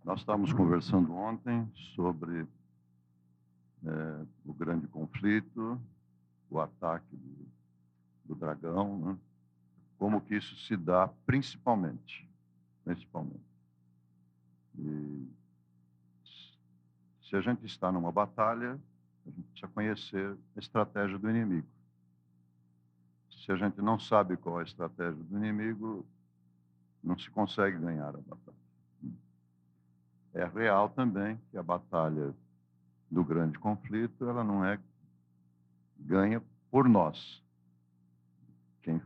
Nós estávamos conversando ontem sobre o grande conflito, o ataque do dragão, né? Como que isso se dá principalmente. E se a gente está numa batalha, a gente precisa conhecer a estratégia do inimigo. Se a gente não sabe qual é a estratégia do inimigo, não se consegue ganhar a batalha. É real também que a batalha do grande conflito, ela não é ganha por nós. Quem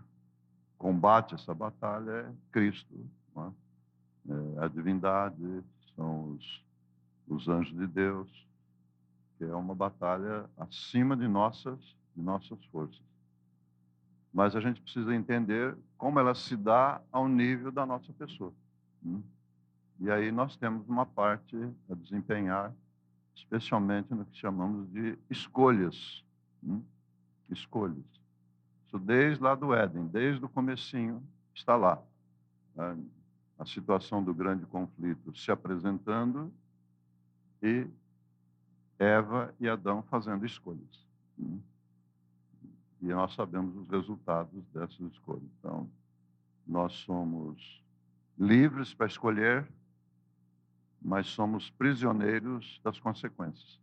combate essa batalha é Cristo, não é? A divindade, são os anjos de Deus, que é uma batalha acima de nossas forças. Mas a gente precisa entender como ela se dá ao nível da nossa pessoa. E aí nós temos uma parte a desempenhar, especialmente no que chamamos de escolhas. Escolhas. Isso desde lá do Éden, desde o comecinho, está lá. A situação do grande conflito se apresentando e Eva e Adão fazendo escolhas. E nós sabemos os resultados dessas escolhas. Então, nós somos livres para escolher, mas somos prisioneiros das consequências.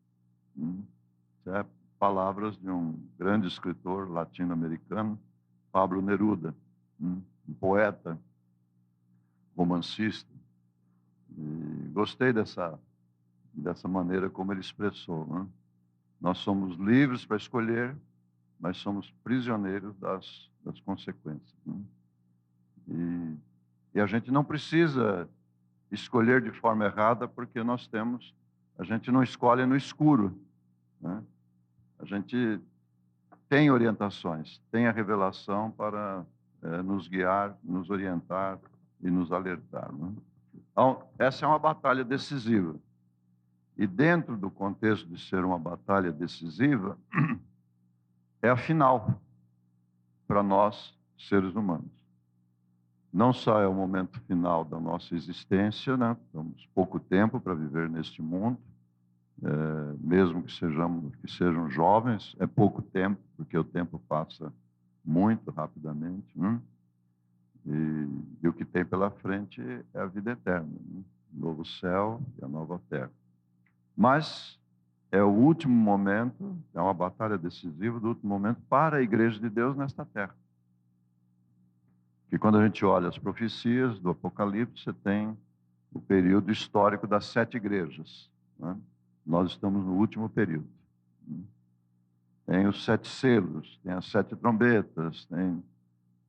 Isso é palavras de um grande escritor latino-americano, Pablo Neruda, um poeta, romancista. E gostei dessa maneira como ele expressou, né? Nós somos livres para escolher, mas somos prisioneiros das consequências. E a gente não precisa escolher de forma errada, porque a gente não escolhe no escuro, né? A gente tem orientações, tem a revelação para nos guiar, nos orientar e nos alertar, né? Então, essa é uma batalha decisiva. E dentro do contexto de ser uma batalha decisiva, é a final para nós, seres humanos. Não só é o momento final da nossa existência, né? Temos pouco tempo para viver neste mundo, mesmo que sejam jovens, é pouco tempo, porque o tempo passa muito rapidamente, né? E o que tem pela frente é a vida eterna, né? O novo céu e a nova terra. Mas é o último momento, é uma batalha decisiva do último momento para a Igreja de Deus nesta terra. Que quando a gente olha as profecias do Apocalipse, você tem o período histórico das 7 igrejas, né? Nós estamos no último período. Tem os 7 selos, tem as 7 trombetas,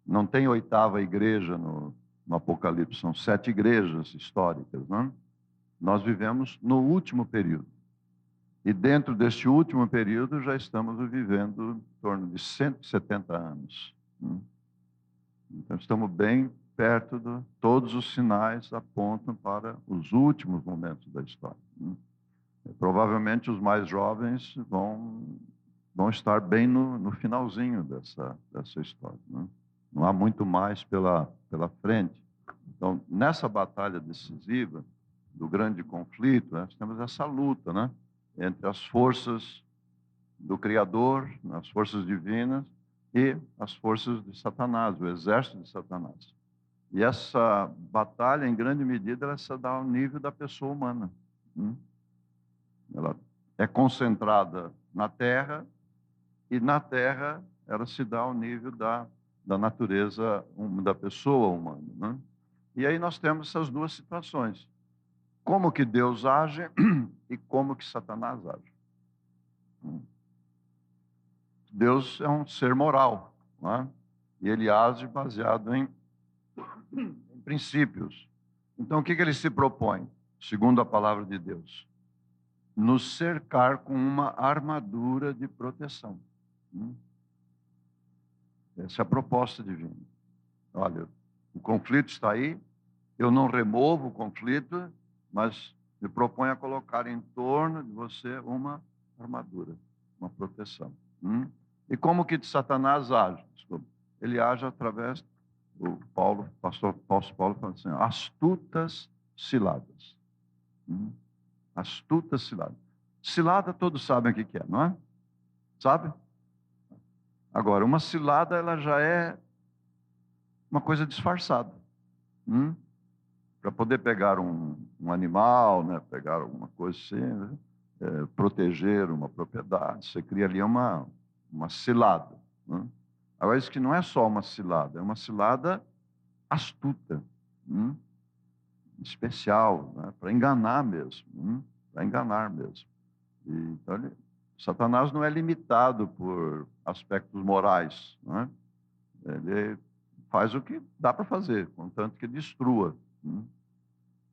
não tem 8ª igreja no Apocalipse, são 7 igrejas históricas, né? Nós vivemos no último período. E dentro deste último período já estamos vivendo em torno de 170 anos. Então estamos bem perto todos os sinais apontam para os últimos momentos da história. Provavelmente os mais jovens vão estar bem no finalzinho dessa história, né? Não há muito mais pela frente. Então, nessa batalha decisiva do grande conflito, nós temos essa luta, né, entre as forças do Criador, as forças divinas, e as forças de Satanás, o exército de Satanás. E essa batalha, em grande medida, ela se dá ao nível da pessoa humana. Ela é concentrada na Terra, e na Terra ela se dá ao nível da natureza da pessoa humana, né? E aí nós temos essas duas situações. Como que Deus age e como que Satanás age. Deus é um ser moral, não é? E ele age baseado em princípios. Então, o que ele se propõe, segundo a palavra de Deus? Nos cercar com uma armadura de proteção. Essa é a proposta divina. Olha, o conflito está aí, eu não removo o conflito, mas me proponho a colocar em torno de você uma armadura, uma proteção. E como que Satanás age? Desculpa. Ele age através do pastor Paulo fala assim, astutas ciladas. Astuta cilada. Cilada todos sabem o que é, não é? Sabe? Agora, uma cilada, ela já é uma coisa disfarçada. Para poder pegar um animal, né? Pegar alguma coisa assim, né? Proteger uma propriedade, você cria ali uma cilada. Né? Agora, isso que não é só uma cilada, é uma cilada astuta, especial, né? Para enganar mesmo, para enganar mesmo. Então, Satanás não é limitado por aspectos morais, né? Ele faz o que dá para fazer, contanto que destrua.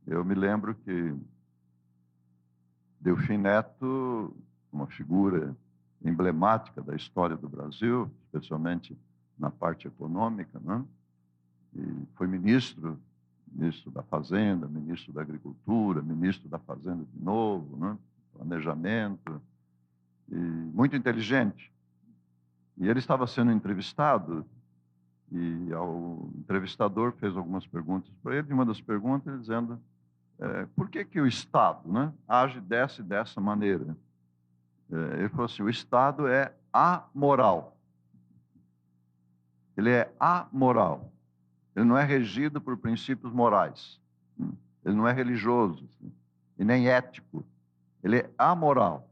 Eu me lembro que Delfim Neto, uma figura emblemática da história do Brasil, especialmente na parte econômica, né? E foi ministro da Fazenda, ministro da Agricultura, ministro da Fazenda de novo, né? Planejamento, e muito inteligente. E ele estava sendo entrevistado, e o entrevistador fez algumas perguntas para ele, e uma das perguntas ele dizendo por que o Estado, né, age dessa maneira. Ele falou assim, o Estado é amoral. Ele é amoral. Ele não é regido por princípios morais. Ele não é religioso, e nem ético. Ele é amoral.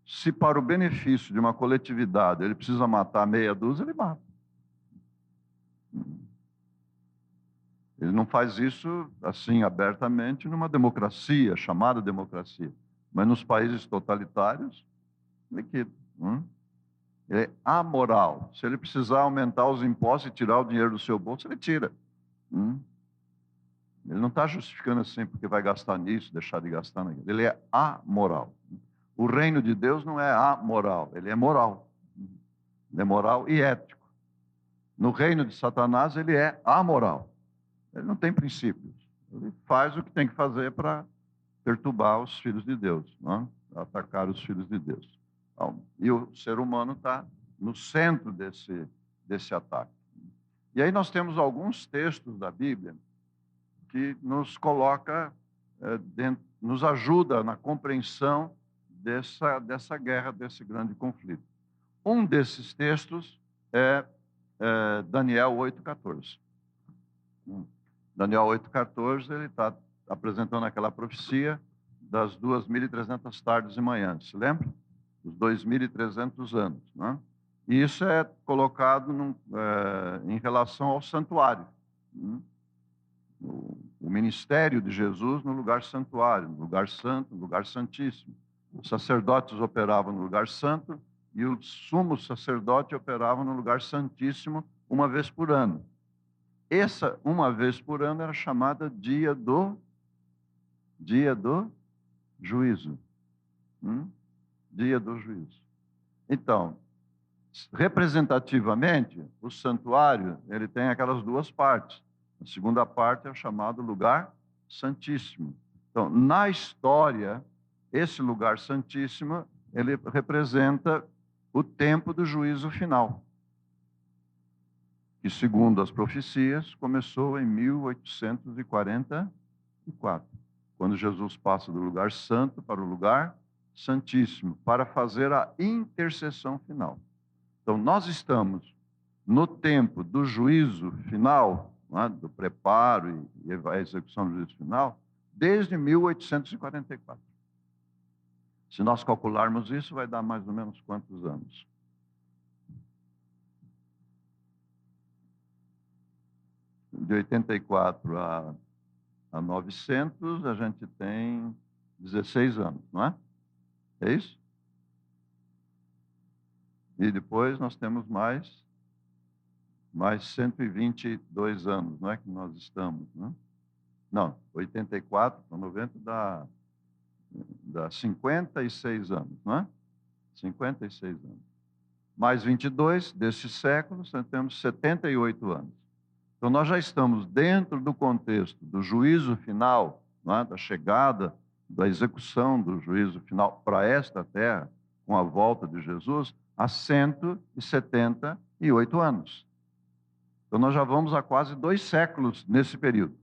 Se para o benefício de uma coletividade ele precisa matar meia dúzia, ele mata. Ele não faz isso assim abertamente numa democracia, chamada democracia. Mas nos países totalitários, liquida. Ele é amoral. Se ele precisar aumentar os impostos e tirar o dinheiro do seu bolso, ele tira. Ele não está justificando assim porque vai gastar nisso, deixar de gastar naquilo. Ele é amoral. O reino de Deus não é amoral, ele é moral. Ele é moral e ético. No reino de Satanás, ele é amoral. Ele não tem princípios. Ele faz o que tem que fazer para perturbar os filhos de Deus, não é? Atacar os filhos de Deus. Então, e o ser humano está no centro desse ataque. E aí nós temos alguns textos da Bíblia que nos coloca, nos ajuda na compreensão dessa guerra, desse grande conflito. Um desses textos é Daniel 8,14. Daniel 8,14, ele está apresentando aquela profecia das 2.300 tardes e manhãs, se lembra? Os 2.300 anos, né? E isso é colocado em relação ao santuário. O ministério de Jesus no lugar santuário, no lugar santo, no lugar santíssimo. Os sacerdotes operavam no lugar santo e o sumo sacerdote operava no lugar santíssimo uma vez por ano. Essa uma vez por ano era chamada dia do juízo. Dia do juízo. Então, representativamente, o santuário ele tem aquelas duas partes. A segunda parte é o chamado lugar santíssimo. Então, na história, esse lugar santíssimo, ele representa o tempo do juízo final, que, segundo as profecias, começou em 1844, quando Jesus passa do lugar santo para o lugar santíssimo, para fazer a intercessão final. Então, nós estamos no tempo do juízo final, do preparo e a execução do juízo final, desde 1844. Se nós calcularmos isso, vai dar mais ou menos quantos anos? De 84 a 900, a gente tem 16 anos, não é? É isso? E depois nós temos mais 122 anos, não é que nós estamos, né? Não, 84 para 90 dá 56 anos, não é? 56 anos. Mais 22 desses séculos, nós temos 78 anos. Então, nós já estamos dentro do contexto do juízo final, não é? Da chegada, da execução do juízo final para esta terra, com a volta de Jesus, há 178 anos. Então, nós já vamos há quase 2 séculos nesse período.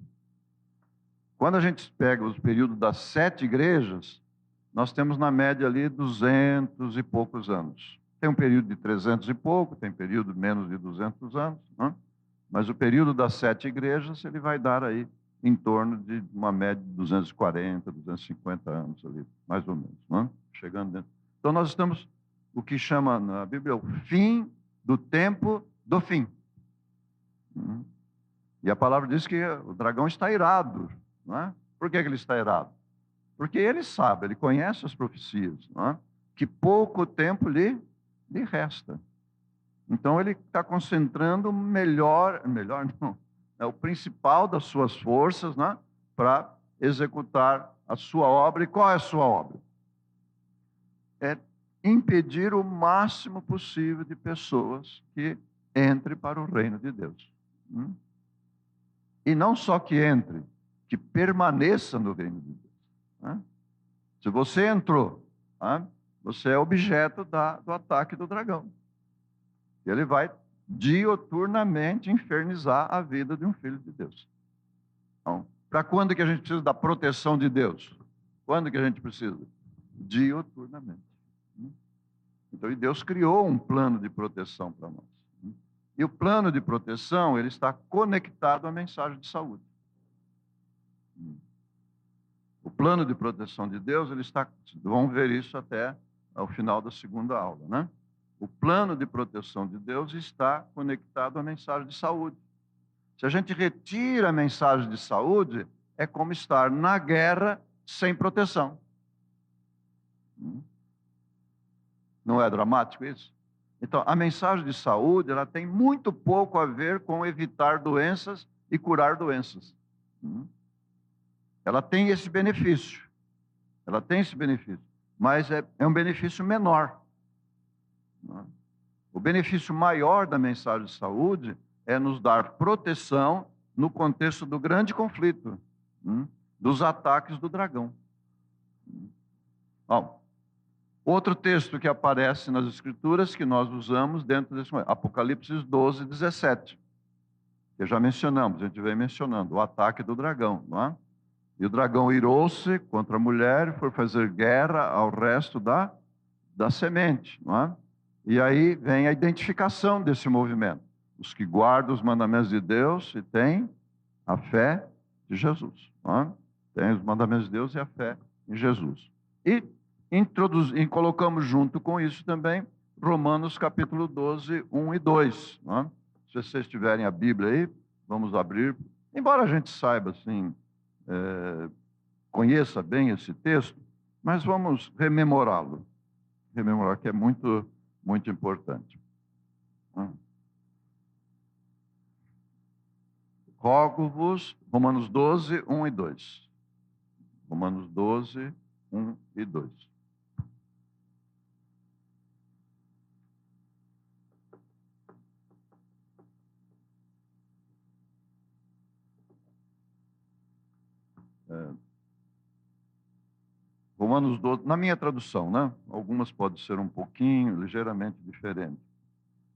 Quando a gente pega os períodos das 7 igrejas, nós temos na média ali 200 e poucos anos. Tem um período de 300 e pouco, tem período de menos de 200 anos, né? Mas o período das 7 igrejas, ele vai dar aí em torno de uma média de 240, 250 anos ali, mais ou menos, né? Chegando dentro. Então nós estamos, o que chama na Bíblia, o fim do tempo do fim. E a palavra diz que o dragão está irado, não é? Por que ele está irado? Porque ele sabe, ele conhece as profecias, não é? Que pouco tempo lhe resta. Então ele está concentrando melhor não, é o principal das suas forças, né, para executar a sua obra. E qual é a sua obra? É impedir o máximo possível de pessoas que entrem para o reino de Deus. E não só que entre, que permaneça no reino de Deus, né? Se você entrou, né, você é objeto do ataque do dragão. Ele vai dioturnamente infernizar a vida de um filho de Deus. Então, para quando que a gente precisa da proteção de Deus? Quando que a gente precisa? Dioturnamente. Então, e Deus criou um plano de proteção para nós. E o plano de proteção, ele está conectado à mensagem de saúde. O plano de proteção de Deus, ele está, vamos ver isso até ao final da segunda aula, né? O plano de proteção de Deus está conectado à mensagem de saúde. Se a gente retira a mensagem de saúde, é como estar na guerra sem proteção. Não é dramático isso? Então, a mensagem de saúde, ela tem muito pouco a ver com evitar doenças e curar doenças. Ela tem esse benefício. Ela tem esse benefício. Mas é um benefício menor. O benefício maior da mensagem de saúde é nos dar proteção no contexto do grande conflito, dos ataques do dragão. Bom, outro texto que aparece nas Escrituras que nós usamos dentro desse momento, Apocalipse 12, 17, que já mencionamos, a gente vem mencionando, o ataque do dragão, não é? E o dragão irou-se contra a mulher e foi fazer guerra ao resto da semente, não é? E aí vem a identificação desse movimento. Os que guardam os mandamentos de Deus e têm a fé de Jesus. Não é? Tem os mandamentos de Deus e a fé em Jesus. E colocamos junto com isso também Romanos capítulo 12, 1 e 2. Não é? Se vocês tiverem a Bíblia aí, vamos abrir. Embora a gente saiba, assim, conheça bem esse texto, mas vamos rememorá-lo. Rememorar que é muito importante. Rogo-vos, Romanos 12, 1 e 2. Romanos 12, 1 e 2. Romanos 12, na minha tradução, né? Algumas podem ser um pouquinho, ligeiramente diferentes.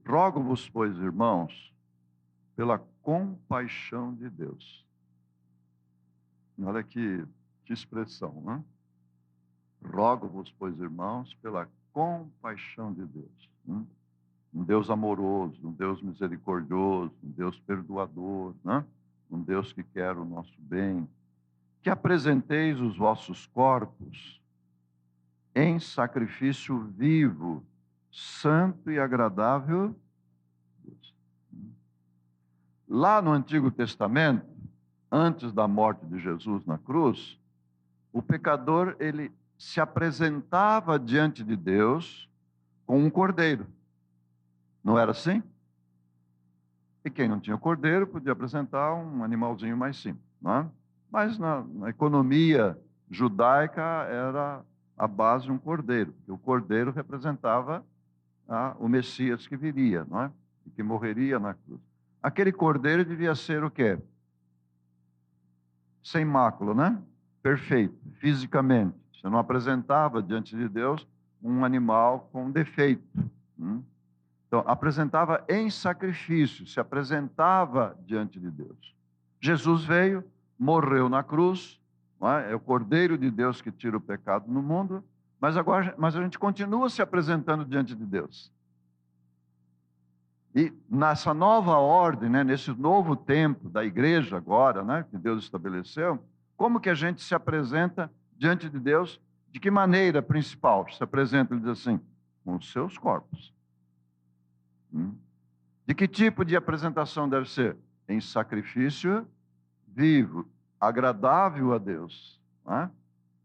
Rogo-vos, pois, irmãos, pela compaixão de Deus. Olha que expressão, né? Rogo-vos, pois, irmãos, pela compaixão de Deus. Um Deus amoroso, um Deus misericordioso, um Deus perdoador, né? Um Deus que quer o nosso bem. Que apresenteis os vossos corpos em sacrifício vivo, santo e agradável a Deus. Lá no Antigo Testamento, antes da morte de Jesus na cruz, o pecador, ele se apresentava diante de Deus com um cordeiro. Não era assim? E quem não tinha cordeiro podia apresentar um animalzinho mais simples, não é? Mas na economia judaica era a base de um cordeiro. E o cordeiro representava o Messias que viria, não é? E que morreria na cruz. Aquele cordeiro devia ser o quê? Sem mácula, né? Perfeito, fisicamente. Você não apresentava diante de Deus um animal com defeito. Então, apresentava em sacrifício, se apresentava diante de Deus. Jesus veio, morreu na cruz, não é? É o Cordeiro de Deus que tira o pecado no mundo, mas a gente continua se apresentando diante de Deus. E nessa nova ordem, né, nesse novo tempo da igreja agora, né, que Deus estabeleceu, como que a gente se apresenta diante de Deus? De que maneira principal se apresenta? Ele diz assim, com os seus corpos. De que tipo de apresentação deve ser? Em sacrifício vivo, agradável a Deus. Né?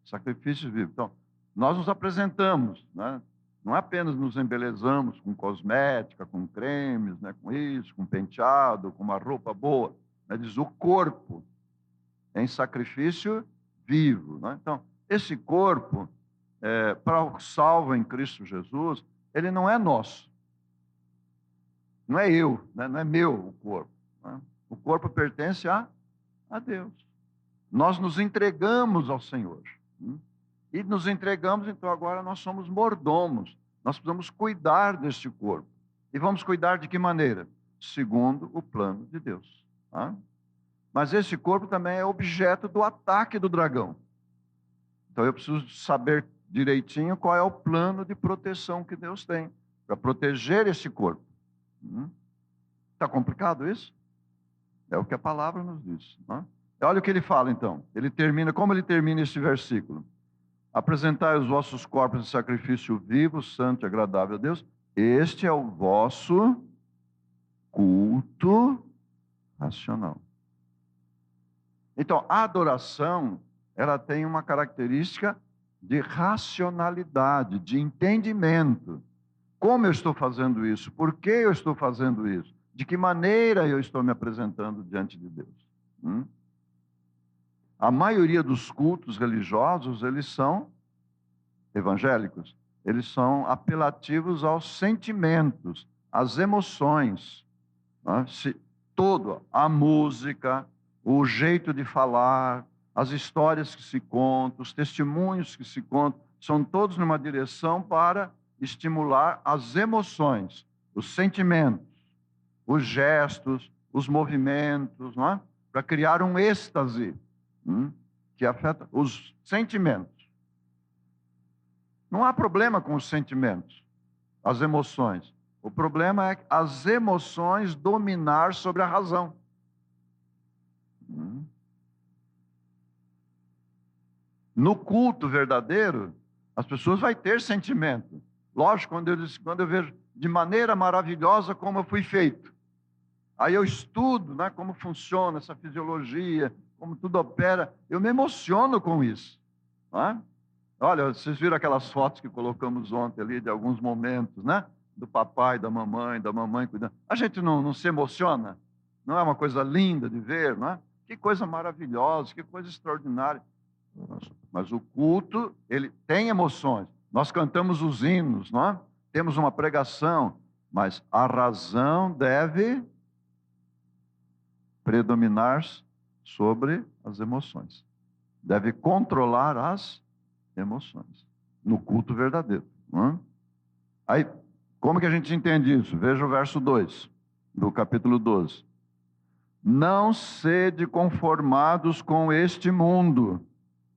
Sacrifício vivo. Então, nós nos apresentamos, né? Não apenas nos embelezamos com cosmética, com cremes, né? Com isso, com penteado, com uma roupa boa. Né? Diz o corpo em sacrifício vivo. Né? Então, esse corpo, para o salvo em Cristo Jesus, ele não é nosso. Não é eu, né? Não é meu o corpo. Né? O corpo pertence a Deus. Nós nos entregamos ao Senhor. E nos entregamos, então agora nós somos mordomos. Nós precisamos cuidar deste corpo. E vamos cuidar de que maneira? Segundo o plano de Deus. Tá? Mas esse corpo também é objeto do ataque do dragão. Então eu preciso saber direitinho qual é o plano de proteção que Deus tem para proteger esse corpo. Está complicado isso? É o que a palavra nos diz. Né? Olha o que ele fala então. Como ele termina esse versículo? Apresentai os vossos corpos em sacrifício vivo, santo e agradável a Deus. Este é o vosso culto racional. Então, a adoração, ela tem uma característica de racionalidade, de entendimento. Como eu estou fazendo isso? Por que eu estou fazendo isso? De que maneira eu estou me apresentando diante de Deus? A maioria dos cultos religiosos, eles são evangélicos, eles são apelativos aos sentimentos, às emoções. Né? A música, o jeito de falar, as histórias que se contam, os testemunhos que se contam, são todos numa direção para estimular as emoções, os sentimentos, os gestos, os movimentos, não é? Para criar um êxtase que afeta os sentimentos. Não há problema com os sentimentos, as emoções. O problema é as emoções dominar sobre a razão. No culto verdadeiro, as pessoas vão ter sentimento. Lógico, quando eu vejo de maneira maravilhosa como eu fui feito. Aí eu estudo, né, como funciona essa fisiologia, como tudo opera. Eu me emociono com isso. Né? Olha, vocês viram aquelas fotos que colocamos ontem ali, de alguns momentos, né? Do papai, da mamãe cuidando. A gente não se emociona? Não é uma coisa linda de ver, não é? Que coisa maravilhosa, que coisa extraordinária. Mas o culto, ele tem emoções. Nós cantamos os hinos, não é? Temos uma pregação, mas a razão deve predominar sobre as emoções. Deve controlar as emoções no culto verdadeiro. Não é? Aí, como que a gente entende isso? Veja o verso 2 do capítulo 12. Não sede conformados com este mundo,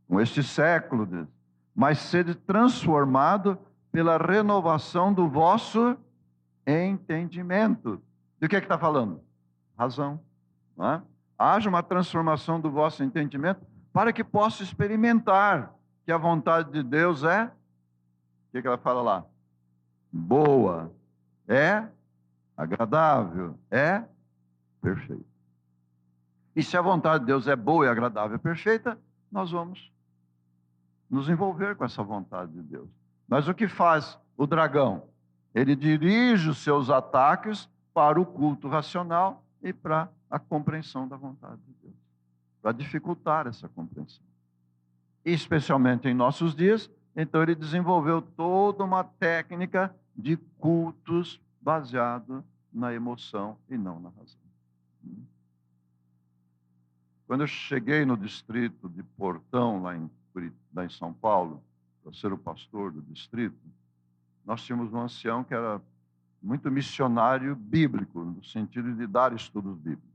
com este século, mas sede transformado pela renovação do vosso entendimento. Do que está falando? Razão. Não é? Haja uma transformação do vosso entendimento para que possa experimentar que a vontade de Deus é, o que ela fala lá? Boa, é agradável, é perfeita. E se a vontade de Deus é boa e agradável e perfeita, nós vamos nos envolver com essa vontade de Deus. Mas o que faz o dragão? Ele dirige os seus ataques para o culto racional e para a compreensão da vontade de Deus, para dificultar essa compreensão. E especialmente em nossos dias, então ele desenvolveu toda uma técnica de cultos baseado na emoção e não na razão. Quando eu cheguei no distrito de Portão, lá em São Paulo, para ser o pastor do distrito, nós tínhamos um ancião que era muito missionário bíblico, no sentido de dar estudos bíblicos.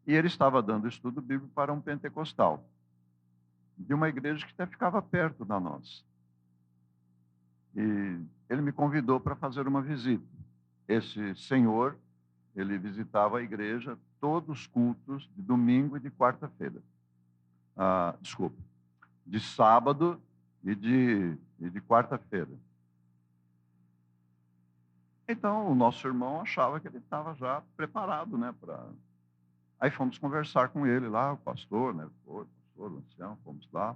E ele estava dando estudo bíblico para um pentecostal, de uma igreja que até ficava perto da nossa. E ele me convidou para fazer uma visita. Esse senhor, ele visitava a igreja todos os cultos de domingo e de quarta-feira. De sábado e de quarta-feira. Então, o nosso irmão achava que ele estava já preparado, né, para... Aí fomos conversar com ele lá, o pastor, né, o ancião, fomos lá,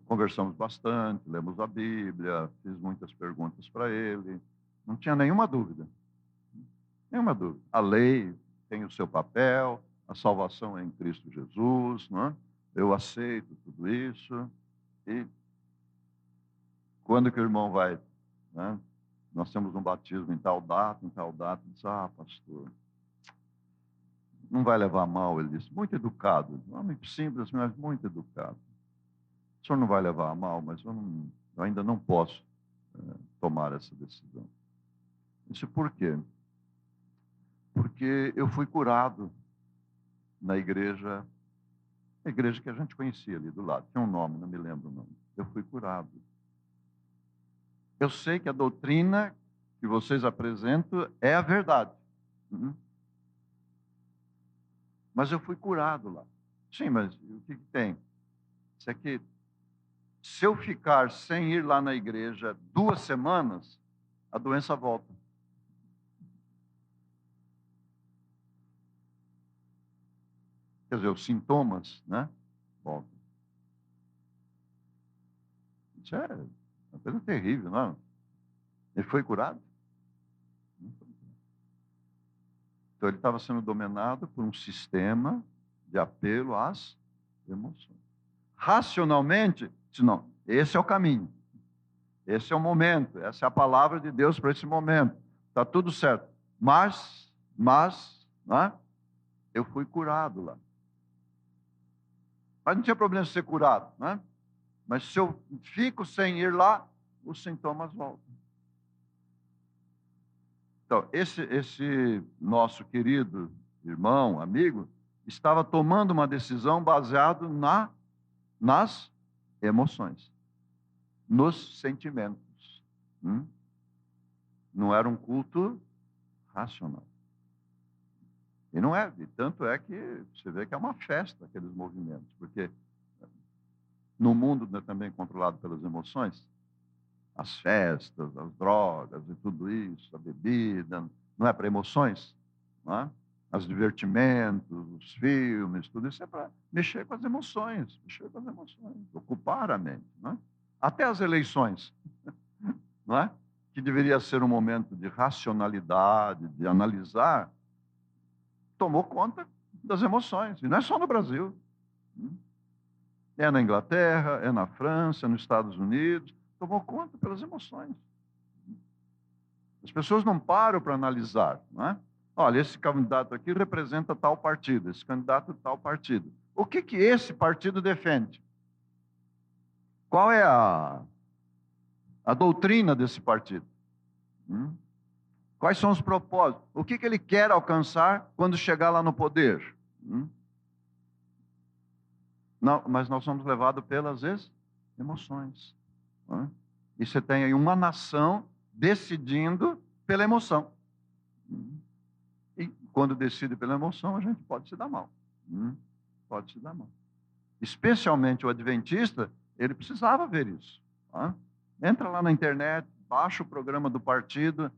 conversamos bastante, lemos a Bíblia, fiz muitas perguntas para ele, não tinha nenhuma dúvida. Nenhuma dúvida. A lei tem o seu papel, a salvação é em Cristo Jesus, não é? Eu aceito tudo isso. E quando que o irmão vai, né? Nós temos um batismo em tal data, diz, pastor, não vai levar mal, ele disse, muito educado, um homem simples, mas muito educado. O senhor não vai levar a mal, mas eu ainda não posso tomar essa decisão. Eu disse, por quê? Porque eu fui curado na igreja, a igreja que a gente conhecia ali do lado, tinha um nome, não me lembro o nome. Eu fui curado. Eu sei que a doutrina que vocês apresentam é a verdade. Mas eu fui curado lá. Sim, mas o que tem? Isso aqui, se eu ficar sem ir lá na igreja 2 semanas, a doença volta. Quer dizer, os sintomas, né? Voltam. Isso é uma coisa terrível, não é? Ele foi curado? Então, ele estava sendo dominado por um sistema de apelo às emoções. Racionalmente, disse, não, esse é o caminho. Esse é o momento. Essa é a palavra de Deus para esse momento. Está tudo certo. Mas, né, eu fui curado lá. Mas não tinha problema de ser curado, né? Mas se eu fico sem ir lá, os sintomas voltam. Então, esse nosso querido irmão, amigo, estava tomando uma decisão baseada nas emoções, nos sentimentos. Não era um culto racional. E não é, e tanto é que você vê que é uma festa aqueles movimentos, porque no mundo, né, também controlado pelas emoções, as festas, as drogas e tudo isso, a bebida, não é para emoções, não é? Os divertimentos, os filmes, tudo isso é para mexer com as emoções, ocupar a mente, não é? Até as eleições, não é? Que deveria ser um momento de racionalidade, de analisar, tomou conta das emoções, e não é só no Brasil. É na Inglaterra, é na França, é nos Estados Unidos, tomou conta pelas emoções. As pessoas não param para analisar, não é? Olha, esse candidato aqui representa tal partido, esse candidato tal partido. O que esse partido defende? Qual é a doutrina desse partido? Quais são os propósitos? O que ele quer alcançar quando chegar lá no poder? Não, mas nós somos levados pelas emoções. E você tem aí uma nação decidindo pela emoção. E quando decide pela emoção, a gente pode se dar mal. Pode se dar mal. Especialmente o adventista, ele precisava ver isso. Entra lá na internet, baixa o programa do partido.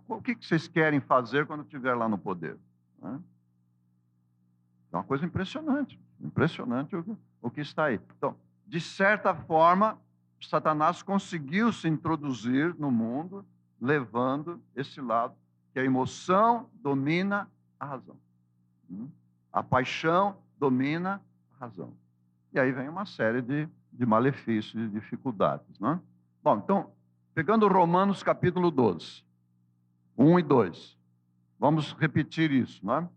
O que vocês querem fazer quando estiver lá no poder? É uma coisa impressionante. Impressionante o que está aí. Então, de certa forma, Satanás conseguiu se introduzir no mundo, levando esse lado, que a emoção domina a razão. A paixão domina a razão. E aí vem uma série de malefícios, de dificuldades. Não é? Bom, então, pegando Romanos capítulo 12, 1 e 2. Vamos repetir isso. Não é?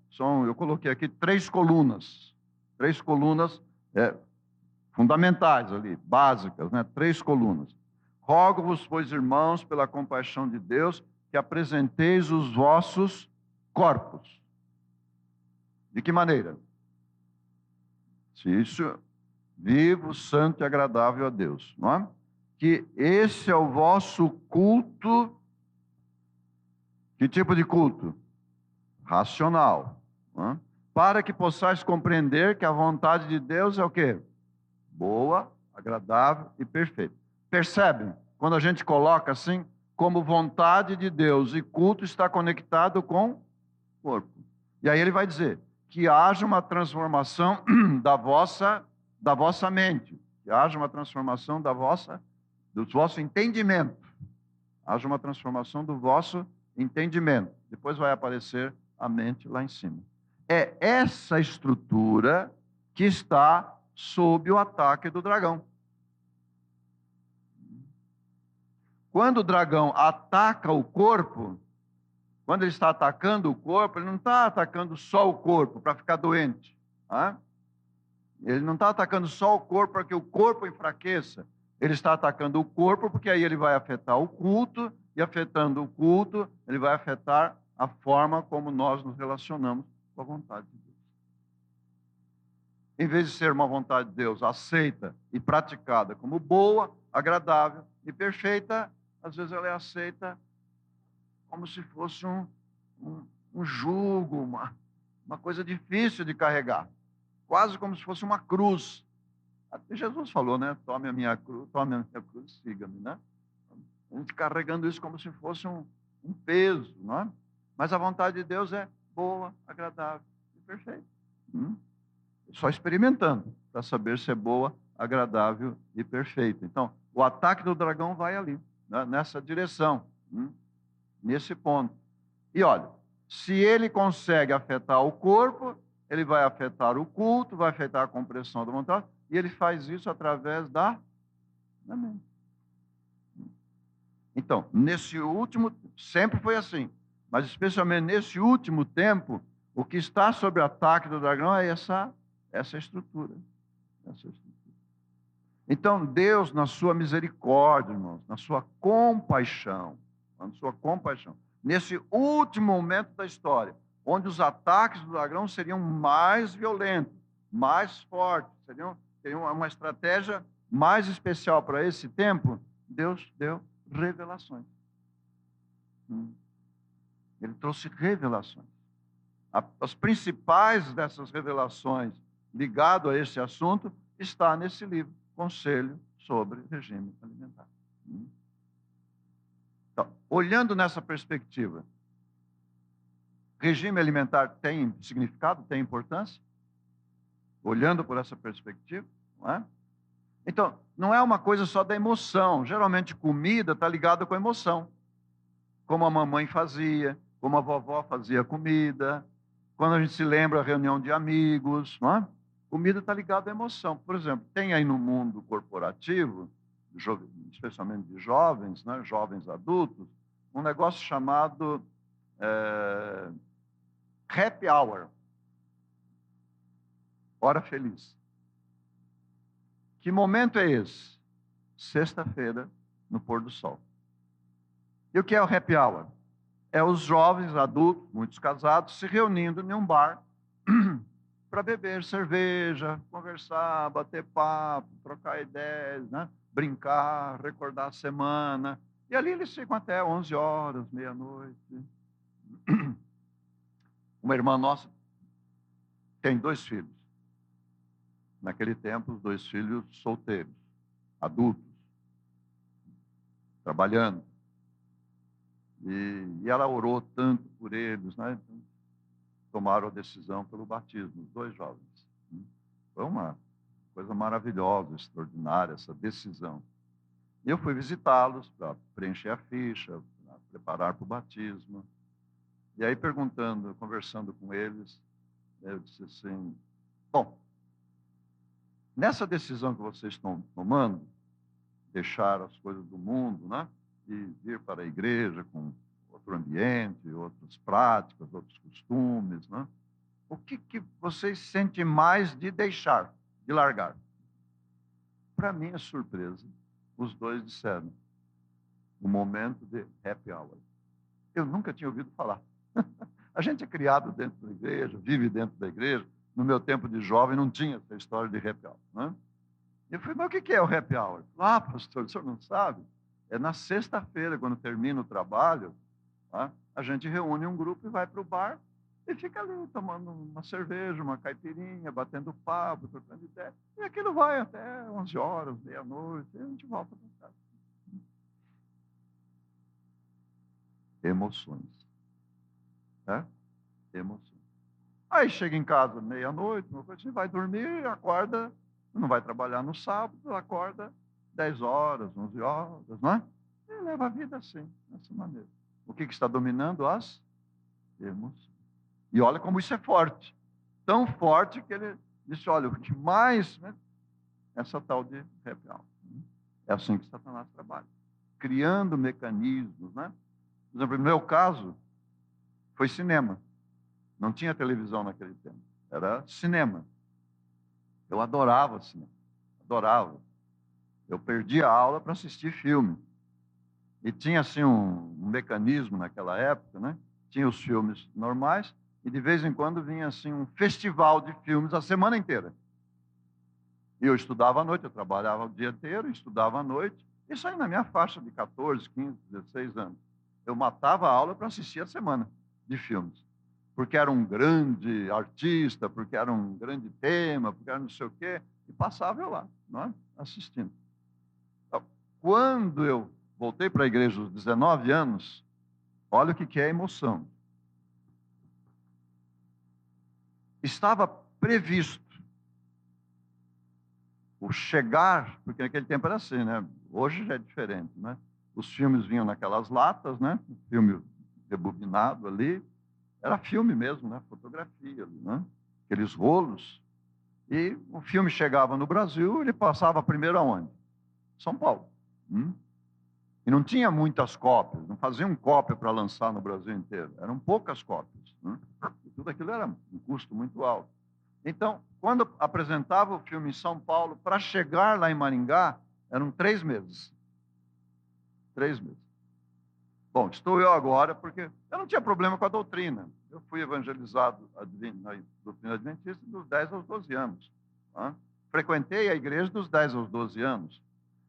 Eu coloquei aqui 3 colunas. 3 colunas fundamentais ali, básicas, né? 3 colunas. Rogo-vos, pois, irmãos, pela compaixão de Deus, que apresenteis os vossos corpos. De que maneira? Se isso vivo, santo e agradável a Deus, não é? Que esse é o vosso culto. Que tipo de culto? Racional, não é? Para que possais compreender que a vontade de Deus é o quê? Boa, agradável e perfeita. Percebem? Quando a gente coloca assim, como vontade de Deus e culto está conectado com o corpo. E aí ele vai dizer que haja uma transformação da vossa mente, que haja uma transformação do vosso entendimento, haja uma transformação do vosso entendimento. Depois vai aparecer a mente lá em cima. É essa estrutura que está sob o ataque do dragão. Quando o dragão ataca o corpo, quando ele está atacando o corpo, ele não está atacando só o corpo para ficar doente. Tá? Ele não está atacando só o corpo para que o corpo enfraqueça. Ele está atacando o corpo porque aí ele vai afetar o culto, e afetando o culto, ele vai afetar a forma como nós nos relacionamos com a vontade de Deus. Em vez de ser uma vontade de Deus aceita e praticada como boa, agradável e perfeita, às vezes ela é aceita como se fosse um jugo, uma coisa difícil de carregar, quase como se fosse uma cruz. Até Jesus falou, né? Tome a minha cruz, siga-me, né? A gente carregando isso como se fosse um peso, não é? Mas a vontade de Deus é boa, agradável e perfeita. Só experimentando para saber se é boa, agradável e perfeita. Então, o ataque do dragão vai ali, né? Nessa direção, nesse ponto. E olha, se ele consegue afetar o corpo, ele vai afetar o culto, vai afetar a compreensão da vontade, e ele faz isso através da mente. Então, nesse último, sempre foi assim, mas especialmente nesse último tempo, o que está sob ataque do dragão é essa estrutura. Então, Deus, na sua misericórdia, irmãos, na sua compaixão, nesse último momento da história, onde os ataques do dragão seriam mais violentos, mais fortes, teriam uma estratégia mais especial para esse tempo, Deus deu revelações. Ele trouxe revelações. As principais dessas revelações ligado a esse assunto está nesse livro, Conselho sobre Regime Alimentar. Então, olhando nessa perspectiva, regime alimentar tem significado, tem importância? Olhando por essa perspectiva, não é? Então, não é uma coisa só da emoção. Geralmente, comida está ligada com a emoção. Como a mamãe fazia, como a vovó fazia comida. Quando a gente se lembra a reunião de amigos, não é? Comida está ligada à emoção. Por exemplo, tem aí no mundo corporativo, especialmente de jovens, né, jovens adultos, um negócio chamado happy hour, hora feliz. Que momento é esse? Sexta-feira, no pôr do sol. E o que é o happy hour? É os jovens adultos, muitos casados, se reunindo em um bar para beber cerveja, conversar, bater papo, trocar ideias, né? Brincar, recordar a semana. E ali eles ficam até 11 horas, meia-noite. Uma irmã nossa tem 2 filhos. Naquele tempo, os 2 filhos solteiros, adultos, trabalhando. E ela orou tanto por eles, né? Então, tomaram a decisão pelo batismo, os 2 jovens. Foi uma coisa maravilhosa, extraordinária, essa decisão. E eu fui visitá-los para preencher a ficha, para preparar para o batismo. E aí, conversando com eles, eu disse assim, bom, nessa decisão que vocês estão tomando, deixar as coisas do mundo, né? E vir para a igreja com outro ambiente, outras práticas, outros costumes, né? O que vocês sentem mais de deixar, de largar? Para minha surpresa, os 2 disseram, o momento de happy hour. Eu nunca tinha ouvido falar. A gente é criado dentro da igreja, vive dentro da igreja. No meu tempo de jovem não tinha essa história de happy hour, né? E eu falei, mas o que é o happy hour? Ah, pastor, o senhor não sabe? É na sexta-feira, quando termina o trabalho, tá? A gente reúne um grupo e vai para o bar e fica ali tomando uma cerveja, uma caipirinha, batendo papo, trocando ideia. E aquilo vai até 11 horas, meia-noite, e a gente volta para casa. Emoções. Né? Emoções. Aí chega em casa meia-noite, você vai dormir, acorda, não vai trabalhar no sábado, acorda 10 horas, 11 horas, não é? E leva a vida assim, dessa maneira. O que está dominando? As emoções. E olha como isso é forte. Tão forte que ele disse, olha, o que mais, né, essa tal de happy hour. É assim que Satanás trabalha. Criando mecanismos, né? Por exemplo, no meu caso, foi cinema. Não tinha televisão naquele tempo. Era cinema. Eu adorava cinema. Adorava. Eu perdia a aula para assistir filme. E tinha, assim, um mecanismo naquela época, né? Tinha os filmes normais e, de vez em quando, vinha, assim, um festival de filmes a semana inteira. E eu estudava à noite, eu trabalhava o dia inteiro, estudava à noite. Isso aí na minha faixa de 14, 15, 16 anos. Eu matava a aula para assistir a semana de filmes. Porque era um grande artista, porque era um grande tema, porque era não sei o quê. E passava eu lá, não é? Assistindo. Então, quando eu voltei para a igreja aos 19 anos, olha o que é emoção. Estava previsto o chegar, porque naquele tempo era assim, né? Hoje já é diferente, né? Os filmes vinham naquelas latas, né? O filme rebobinado ali. Era filme mesmo, né? Fotografia ali, né? Aqueles rolos. E o filme chegava no Brasil, ele passava primeiro aonde? São Paulo. E não tinha muitas cópias, não faziam cópia para lançar no Brasil inteiro. Eram poucas cópias. E tudo aquilo era um custo muito alto. Então, quando apresentava o filme em São Paulo, para chegar lá em Maringá, eram 3 meses. 3 meses. Bom, estou eu agora, porque eu não tinha problema com a doutrina. Eu fui evangelizado na doutrina adventista dos 10 aos 12 anos. Tá? Frequentei a igreja dos 10 aos 12 anos.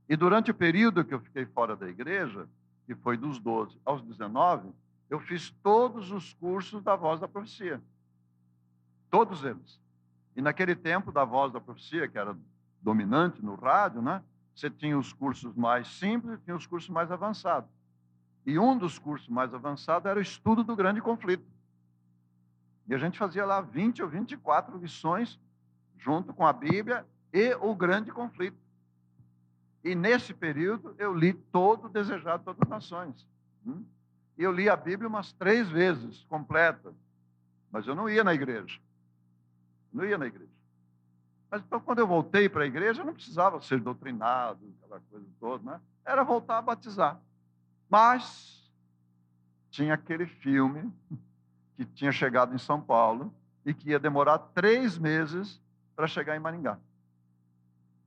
E durante o período que eu fiquei fora da igreja, que foi dos 12 aos 19, eu fiz todos os cursos da Voz da Profecia. Todos eles. E naquele tempo da Voz da Profecia, que era dominante no rádio, né? Você tinha os cursos mais simples e tinha os cursos mais avançados. E um dos cursos mais avançados era o estudo do grande conflito. E a gente fazia lá 20 ou 24 lições, junto com a Bíblia e o grande conflito. E nesse período eu li todo o Desejado de Todas as Nações. E eu li a Bíblia umas 3 vezes, completa. Mas eu não ia na igreja. Não ia na igreja. Mas então, quando eu voltei para a igreja, eu não precisava ser doutrinado, aquela coisa toda, né? Era voltar a batizar. Mas tinha aquele filme que tinha chegado em São Paulo e que ia demorar 3 meses para chegar em Maringá.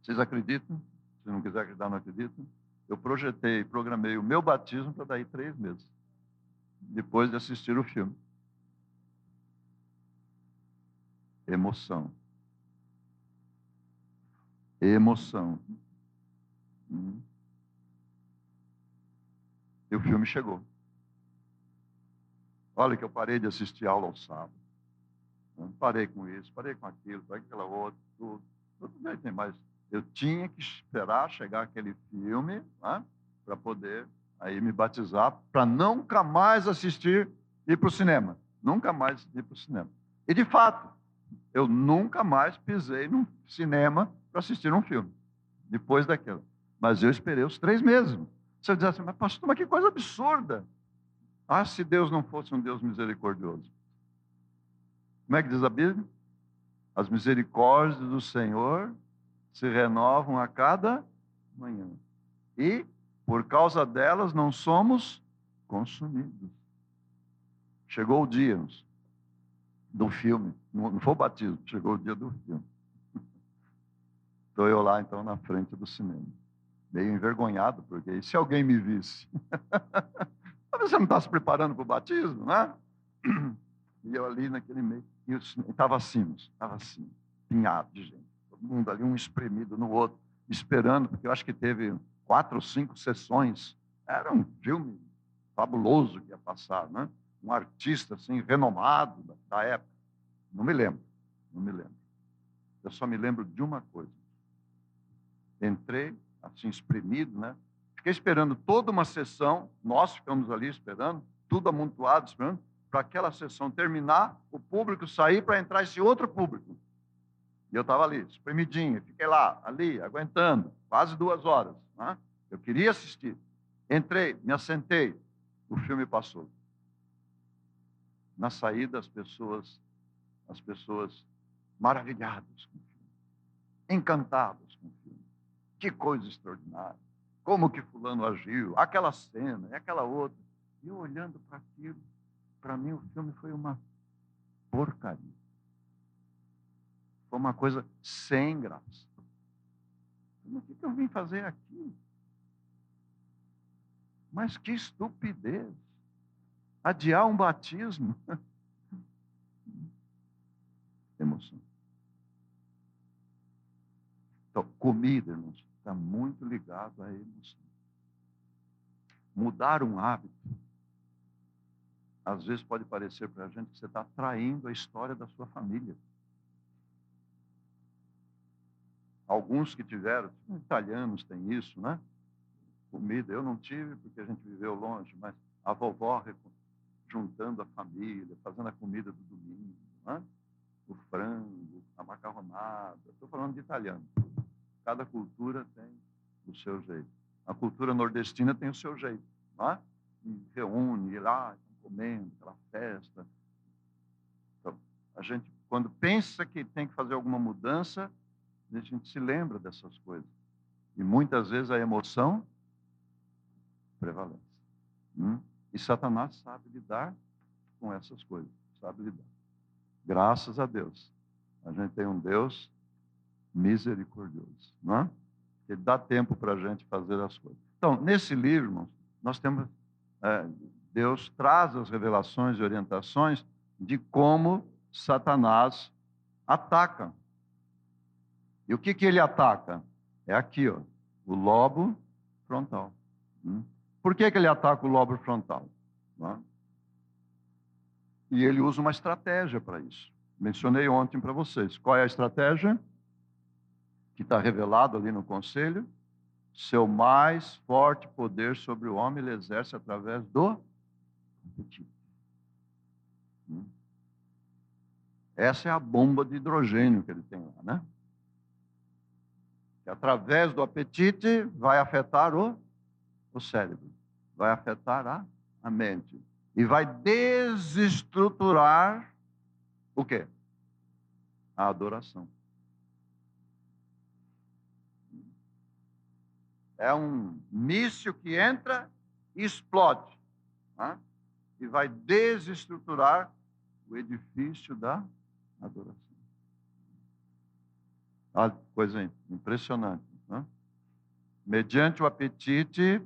Vocês acreditam? Se não quiser acreditar, não acreditam. Eu programei o meu batismo para daí 3 meses, depois de assistir o filme. Emoção. Emoção. E o filme chegou. Olha que eu parei de assistir aula ao sábado. Parei com isso, parei com aquilo, parei com aquela outra, tudo bem, mas eu tinha que esperar chegar aquele filme, né, para poder aí me batizar, para nunca mais assistir, ir para o cinema. Nunca mais ir para o cinema. E, de fato, eu nunca mais pisei num cinema para assistir um filme, depois daquilo. Mas eu esperei os 3 meses. Você diz assim, mas pastor, mas que coisa absurda. Ah, se Deus não fosse um Deus misericordioso. Como é que diz a Bíblia? As misericórdias do Senhor se renovam a cada manhã. E, por causa delas, não somos consumidos. Chegou o dia do filme. Não foi o batismo, chegou o dia do filme. Estou eu lá, então, na frente do cinema. Meio envergonhado, porque e se alguém me visse? Talvez você não está se preparando para o batismo, né? E eu ali naquele meio, e estava assim, pinhado de gente. Todo mundo ali, um espremido no outro, esperando, porque eu acho que teve 4 ou 5 sessões. Era um filme fabuloso que ia passar, né? Um artista, assim, renomado da época. Não me lembro. Eu só me lembro de uma coisa. Entrei, assim, espremido, né? Fiquei esperando toda uma sessão, nós ficamos ali esperando, tudo amontoado, esperando, para aquela sessão terminar, o público sair para entrar esse outro público. E eu estava ali, espremidinho, fiquei lá, ali, aguentando, quase 2 horas. Né? Eu queria assistir. Entrei, me assentei, o filme passou. Na saída, as pessoas maravilhadas com o filme, encantadas com o filme. Que coisa extraordinária. Como que fulano agiu, aquela cena e aquela outra. E eu olhando para aquilo, para mim o filme foi uma porcaria. Foi uma coisa sem graça. O que eu vim fazer aqui? Mas que estupidez. Adiar um batismo. Emoção. Então, comida, irmãos, está muito ligado à emoção. Mudar um hábito, às vezes pode parecer para a gente que você está traindo a história da sua família. Alguns que tiveram, italianos têm isso, né? Comida, eu não tive porque a gente viveu longe, mas a vovó juntando a família, fazendo a comida do domingo, né? O frango, a macarronada. Estou falando de italiano. Cada cultura tem o seu jeito. A cultura nordestina tem o seu jeito, né? E reúne, e lá, estão comendo, aquela festa. Então, a gente, quando pensa que tem que fazer alguma mudança, a gente se lembra dessas coisas. E muitas vezes a emoção prevalece. E Satanás sabe lidar com essas coisas, sabe lidar. Graças a Deus, a gente tem um Deus misericordioso, não é? Ele dá tempo para a gente fazer as coisas. Então, nesse livro, irmãos, nós temos, Deus traz as revelações e orientações de como Satanás ataca. E o que ele ataca? É aqui, ó, o lobo frontal. Por que ele ataca o lobo frontal? E ele usa uma estratégia para isso. Mencionei ontem para vocês. Qual é a estratégia? Que está revelado ali no conselho. Seu mais forte poder sobre o homem ele exerce através do apetite. Essa é a bomba de hidrogênio que ele tem lá, né? Que através do apetite vai afetar o cérebro, vai afetar a mente e vai desestruturar o quê? A adoração. É um míssil que entra e explode, né? E vai desestruturar o edifício da adoração. Olha, coisa impressionante, né? Mediante o apetite.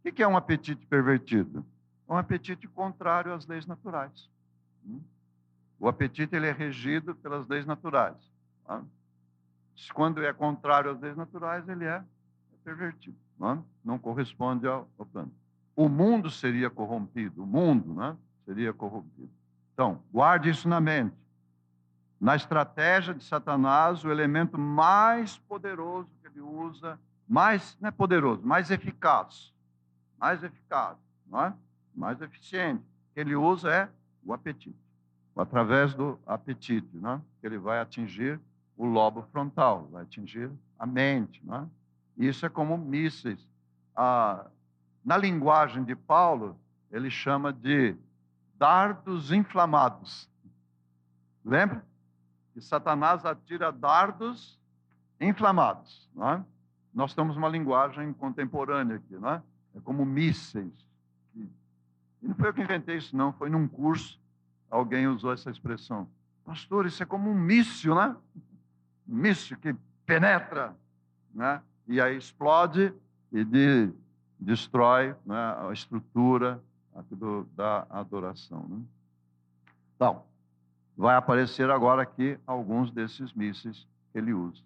O que é um apetite pervertido? Um apetite contrário às leis naturais. O apetite ele é regido pelas leis naturais. Tá? Quando é contrário às leis naturais, ele é pervertido. Não corresponde ao plano. O mundo seria corrompido. O mundo, né, seria corrompido. Então, guarde isso na mente. Na estratégia de Satanás, o elemento mais poderoso que ele usa, mais, não é poderoso, mais eficaz, não é? Mais eficiente, que ele usa é o apetite. Através do apetite, né? Ele vai atingir o lobo frontal, vai atingir a mente, né? Isso é como mísseis. Na linguagem de Paulo, ele chama de dardos inflamados. Lembra? Que Satanás atira dardos inflamados. Não é? Nós temos uma linguagem contemporânea aqui, não é? É como mísseis. E não foi eu que inventei isso, não. Foi num curso, alguém usou essa expressão. Pastor, isso é como um míssil, né? Um míssil que penetra, né? E aí explode e destrói, né, a estrutura da adoração. Né? Então, Vai aparecer agora aqui alguns desses mísseis que ele usa.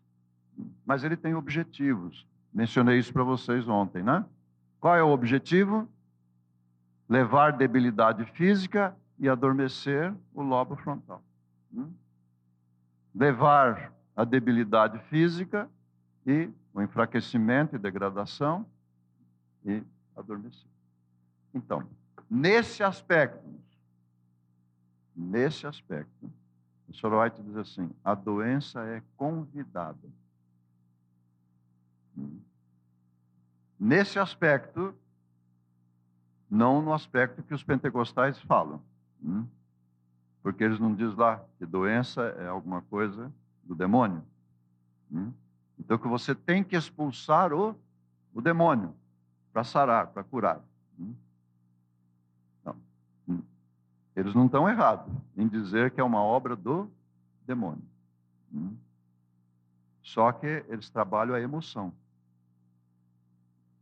Mas ele tem objetivos. Mencionei isso para vocês ontem, né? Qual é o objetivo? Levar debilidade física e adormecer o lobo frontal. Levar a debilidade física e o enfraquecimento e degradação e adormecer. Então, nesse aspecto, o Sr. White diz assim, a doença é convidada. Nesse aspecto, não no aspecto que os pentecostais falam. Porque eles não dizem lá que doença é alguma coisa do demônio. Então, que você tem que expulsar o demônio para sarar, para curar. Não. Eles não estão errados em dizer que é uma obra do demônio. Só que eles trabalham a emoção.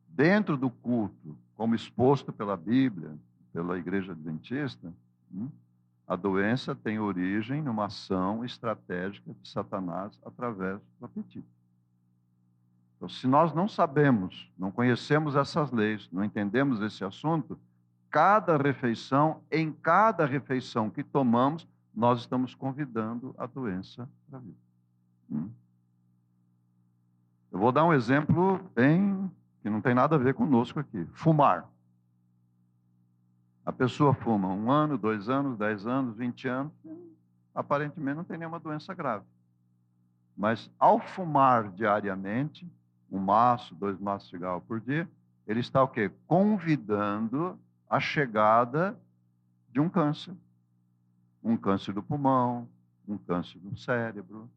Dentro do culto, como exposto pela Bíblia, pela Igreja Adventista, a doença tem origem numa ação estratégica de Satanás através do apetite. Então, se nós não sabemos, não conhecemos essas leis, não entendemos esse assunto, em cada refeição que tomamos, nós estamos convidando a doença para vir. Eu vou dar um exemplo que não tem nada a ver conosco aqui. Fumar. A pessoa fuma 1 ano, 2 anos, 10 anos, 20 anos, aparentemente não tem nenhuma doença grave. Mas ao fumar diariamente, 1 maço, 2 maços de cigarro por dia, ele está o quê? Convidando a chegada de um câncer. Um câncer do pulmão, um câncer do cérebro.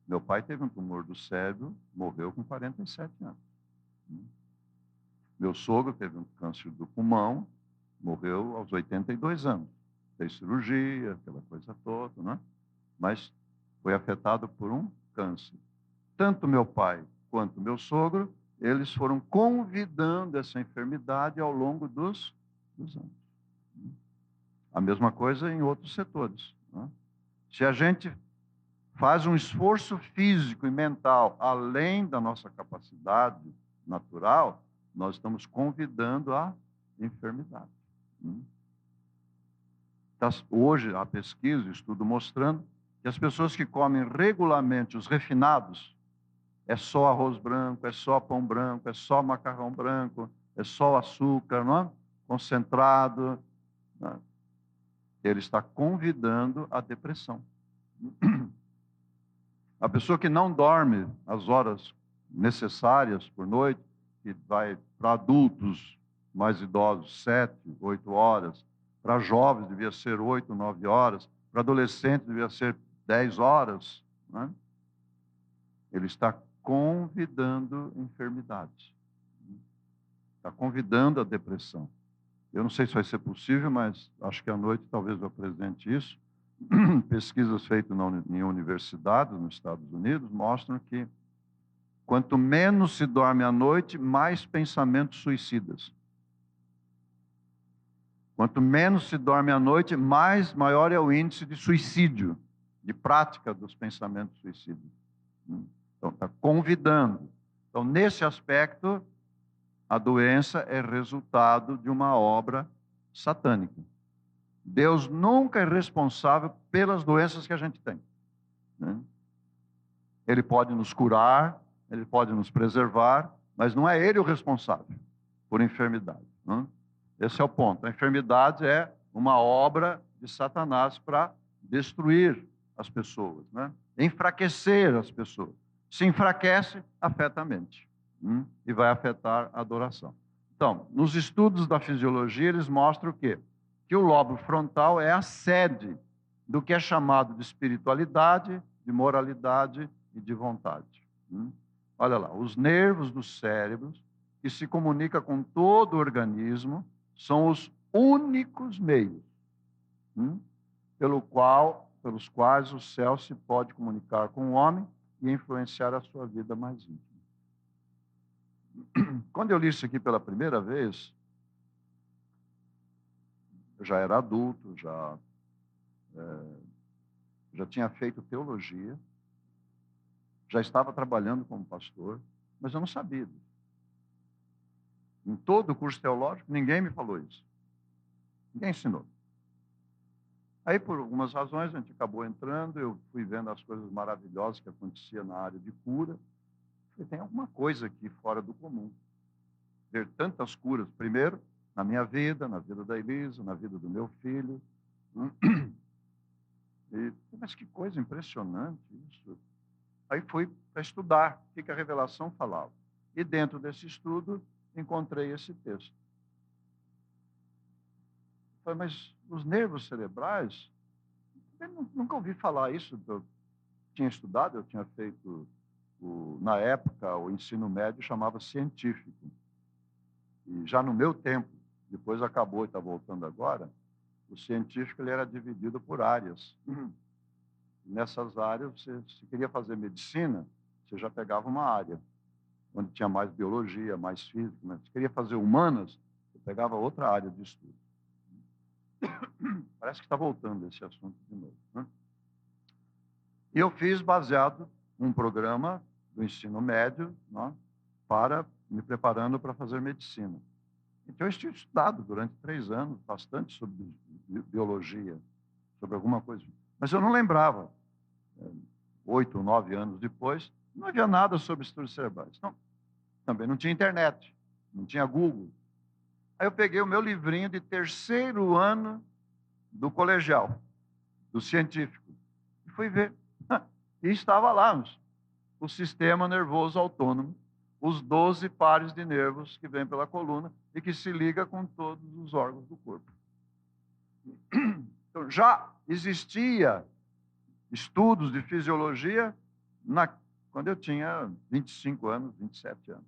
Meu pai teve um tumor do cérebro, morreu com 47 anos. Meu sogro teve um câncer do pulmão, morreu aos 82 anos. Fez cirurgia, aquela coisa toda, né? Mas foi afetado por um câncer. Tanto meu pai quanto meu sogro, eles foram convidando essa enfermidade ao longo dos anos. A mesma coisa em outros setores, né? Se a gente faz um esforço físico e mental além da nossa capacidade natural, nós estamos convidando a enfermidade. Hoje, a pesquisa, o estudo mostrando que as pessoas que comem regularmente os refinados, é só arroz branco, é só pão branco, é só macarrão branco, é só açúcar, não é? Concentrado, não é? Ele está convidando a depressão. A pessoa que não dorme as horas necessárias por noite, que vai para adultos mais idosos, 7, 8 horas, para jovens devia ser 8, 9 horas, para adolescentes devia ser 10 horas, né? Ele está convidando enfermidades, está convidando a depressão. Eu não sei se vai ser possível, mas acho que à noite talvez eu apresente isso. Pesquisas feitas em universidades nos Estados Unidos mostram que quanto menos se dorme à noite, mais pensamentos suicidas. Quanto menos se dorme à noite, maior é o índice de suicídio, de prática dos pensamentos suicidas. Então, está convidando. Então, nesse aspecto, a doença é resultado de uma obra satânica. Deus nunca é responsável pelas doenças que a gente tem, né? Ele pode nos curar, ele pode nos preservar, mas não é ele o responsável por enfermidade, né? Esse é o ponto. A enfermidade é uma obra de Satanás para destruir as pessoas, né? Enfraquecer as pessoas. Se enfraquece, afeta a mente, e vai afetar a adoração. Então, nos estudos da fisiologia, eles mostram o quê? Que o lobo frontal é a sede do que é chamado de espiritualidade, de moralidade e de vontade. Olha lá, os nervos do cérebro, que se comunicam com todo o organismo, são os únicos meios pelos quais o céu se pode comunicar com o homem e influenciar a sua vida mais íntima. Quando eu li isso aqui pela primeira vez, eu já era adulto, já já tinha feito teologia, já estava trabalhando como pastor, mas eu não sabia disso. Em todo o curso teológico, ninguém me falou isso. Ninguém ensinou. Aí, por algumas razões, a gente acabou entrando, eu fui vendo as coisas maravilhosas que aconteciam na área de cura. E tem alguma coisa aqui fora do comum. Ver tantas curas, primeiro, na minha vida, na vida da Elisa, na vida do meu filho. Mas que coisa impressionante isso. Aí fui para estudar o que a revelação falava. E dentro desse estudo, encontrei esse texto. Falei, mas os nervos cerebrais, eu nunca ouvi falar isso. Eu tinha estudado, eu tinha feito, na época, o ensino médio chamava científico. E já no meu tempo, depois acabou e está voltando agora, o científico ele era dividido por áreas. Nessas áreas, se queria fazer medicina, você já pegava uma área, onde tinha mais biologia, mais física. Mas se queria fazer humanas, você pegava outra área de estudo. Parece que está voltando esse assunto de novo, né? E eu fiz baseado num programa do ensino médio, né, para me preparando para fazer medicina. Então, eu tinha estudado durante 3 anos bastante sobre biologia, sobre alguma coisa. Mas eu não lembrava. 8 ou 9 anos depois, não havia nada sobre estudos cerebrais. Não, também não tinha internet, não tinha Google. Aí eu peguei o meu livrinho de 3º ano do colegial, do científico, e fui ver. E estava lá o sistema nervoso autônomo, os 12 pares de nervos que vêm pela coluna e que se liga com todos os órgãos do corpo. Então, já existia estudos de fisiologia quando eu tinha 25 anos, 27 anos.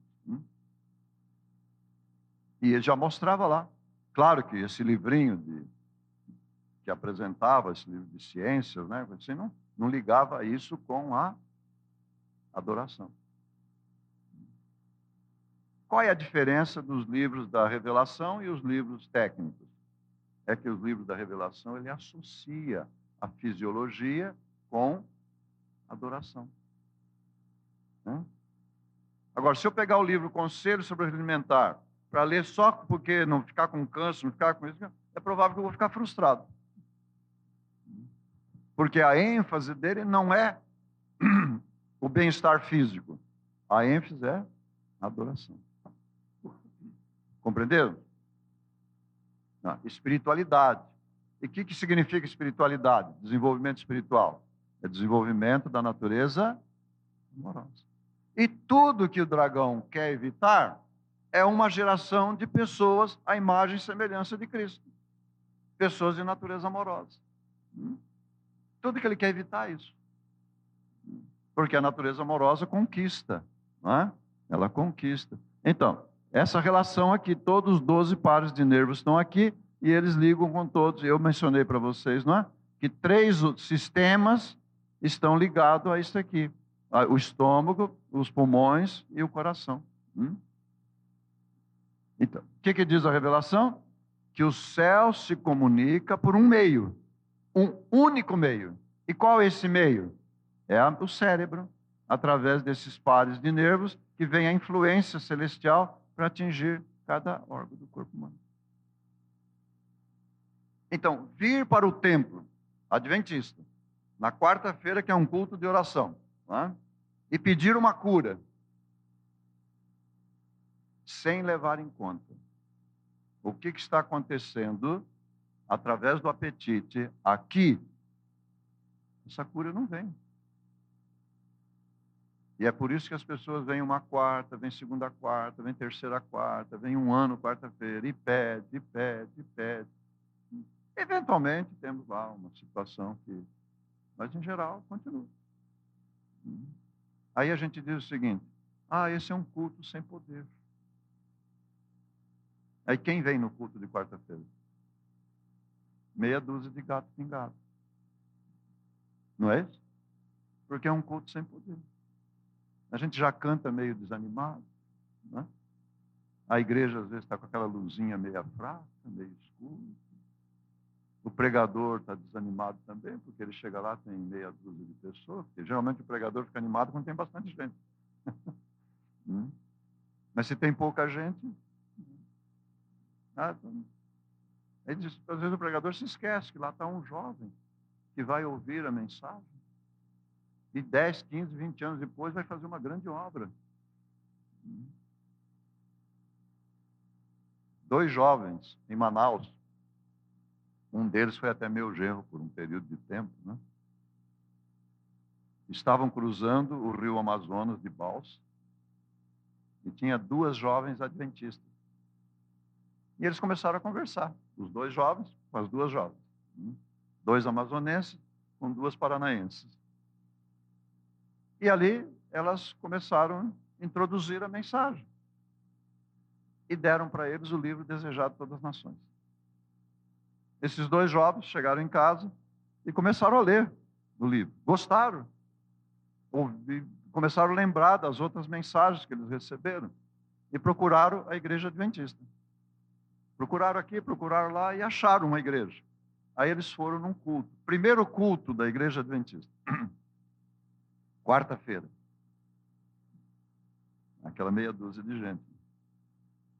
E ele já mostrava lá. Claro que esse livrinho que apresentava, esse livro de ciências, né, você não ligava isso com a adoração. Qual é a diferença dos livros da revelação e os livros técnicos? É que os livros da revelação, ele associa a fisiologia com adoração. Agora, se eu pegar o livro Conselho sobre Alimentar, para ler só porque não ficar com câncer, não ficar com isso, é provável que eu vou ficar frustrado. Porque a ênfase dele não é o bem-estar físico. A ênfase é a adoração. Compreenderam? Espiritualidade. E o que significa espiritualidade? Desenvolvimento espiritual. É desenvolvimento da natureza amorosa. E tudo que o dragão quer evitar é uma geração de pessoas à imagem e semelhança de Cristo. Pessoas de natureza amorosa. Tudo que ele quer evitar é isso. Porque a natureza amorosa conquista. Não é? Ela conquista. Então, essa relação aqui, todos os 12 pares de nervos estão aqui e eles ligam com todos. Eu mencionei para vocês, não é? Que 3 sistemas estão ligados a isso aqui. O estômago, os pulmões e o coração. Então, o que diz a revelação? Que o céu se comunica por um meio, um único meio. E qual é esse meio? É o cérebro, através desses pares de nervos, que vem a influência celestial para atingir cada órgão do corpo humano. Então, vir para o templo adventista, na quarta-feira, que é um culto de oração, e pedir uma cura, sem levar em conta o que está acontecendo através do apetite aqui, essa cura não vem. E é por isso que as pessoas vêm uma quarta, vêm segunda quarta, vêm terceira quarta, vêm um ano quarta-feira, e pede, e pede, e pede. Eventualmente temos lá uma situação que... Mas, em geral, continua. Aí a gente diz o seguinte: esse é um culto sem poder. Aí quem vem no culto de quarta-feira? Meia dúzia de gato pingado. Não é isso? Porque é um culto sem poder. A gente já canta meio desanimado, né? A igreja às vezes está com aquela luzinha meio fraca, meio escura. O pregador está desanimado também, porque ele chega lá, tem meia dúzia de pessoas, porque geralmente o pregador fica animado quando tem bastante gente. Mas se tem pouca gente, nada. Ele diz, às vezes o pregador se esquece que lá está um jovem que vai ouvir a mensagem e 10, 15, 20 anos depois vai fazer uma grande obra. 2 jovens em Manaus, um deles foi até meu genro por um período de tempo, né? Estavam cruzando o rio Amazonas de balsa e tinha 2 jovens adventistas. E eles começaram a conversar, os 2 jovens com as 2 jovens. 2 amazonenses com 2 paranaenses. E ali elas começaram a introduzir a mensagem. E deram para eles o livro Desejado de Todas as Nações. Esses 2 jovens chegaram em casa e começaram a ler o livro. Gostaram. Começaram a lembrar das outras mensagens que eles receberam. E procuraram a igreja adventista. Procuraram aqui, procuraram lá e acharam uma igreja. Aí eles foram num culto. Primeiro culto da igreja adventista. Quarta-feira. Aquela meia dúzia de gente.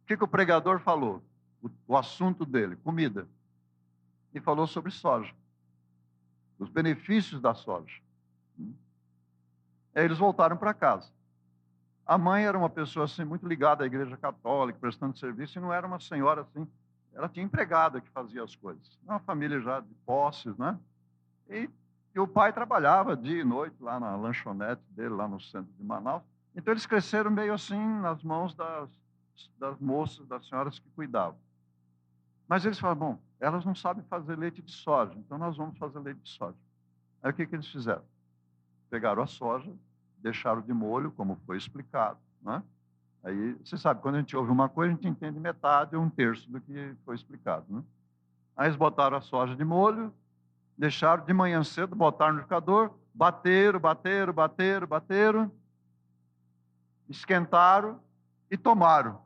O que o pregador falou? O assunto dele, comida. E falou sobre soja. Os benefícios da soja. Aí eles voltaram para casa. A mãe era uma pessoa assim, muito ligada à igreja católica, prestando serviço, e não era uma senhora assim. Ela tinha empregada que fazia as coisas. Uma família já de posses, né? E o pai trabalhava dia e noite lá na lanchonete dele, lá no centro de Manaus. Então eles cresceram meio assim nas mãos das moças, das senhoras que cuidavam. Mas eles falaram, bom, elas não sabem fazer leite de soja, então nós vamos fazer leite de soja. Aí o que eles fizeram? Pegaram a soja, deixaram de molho, como foi explicado, né? Aí, você sabe, quando a gente ouve uma coisa, a gente entende metade ou 1/3 do que foi explicado, né? Aí eles botaram a soja de molho, deixaram de manhã cedo, botaram no liquidificador, bateram, esquentaram e tomaram.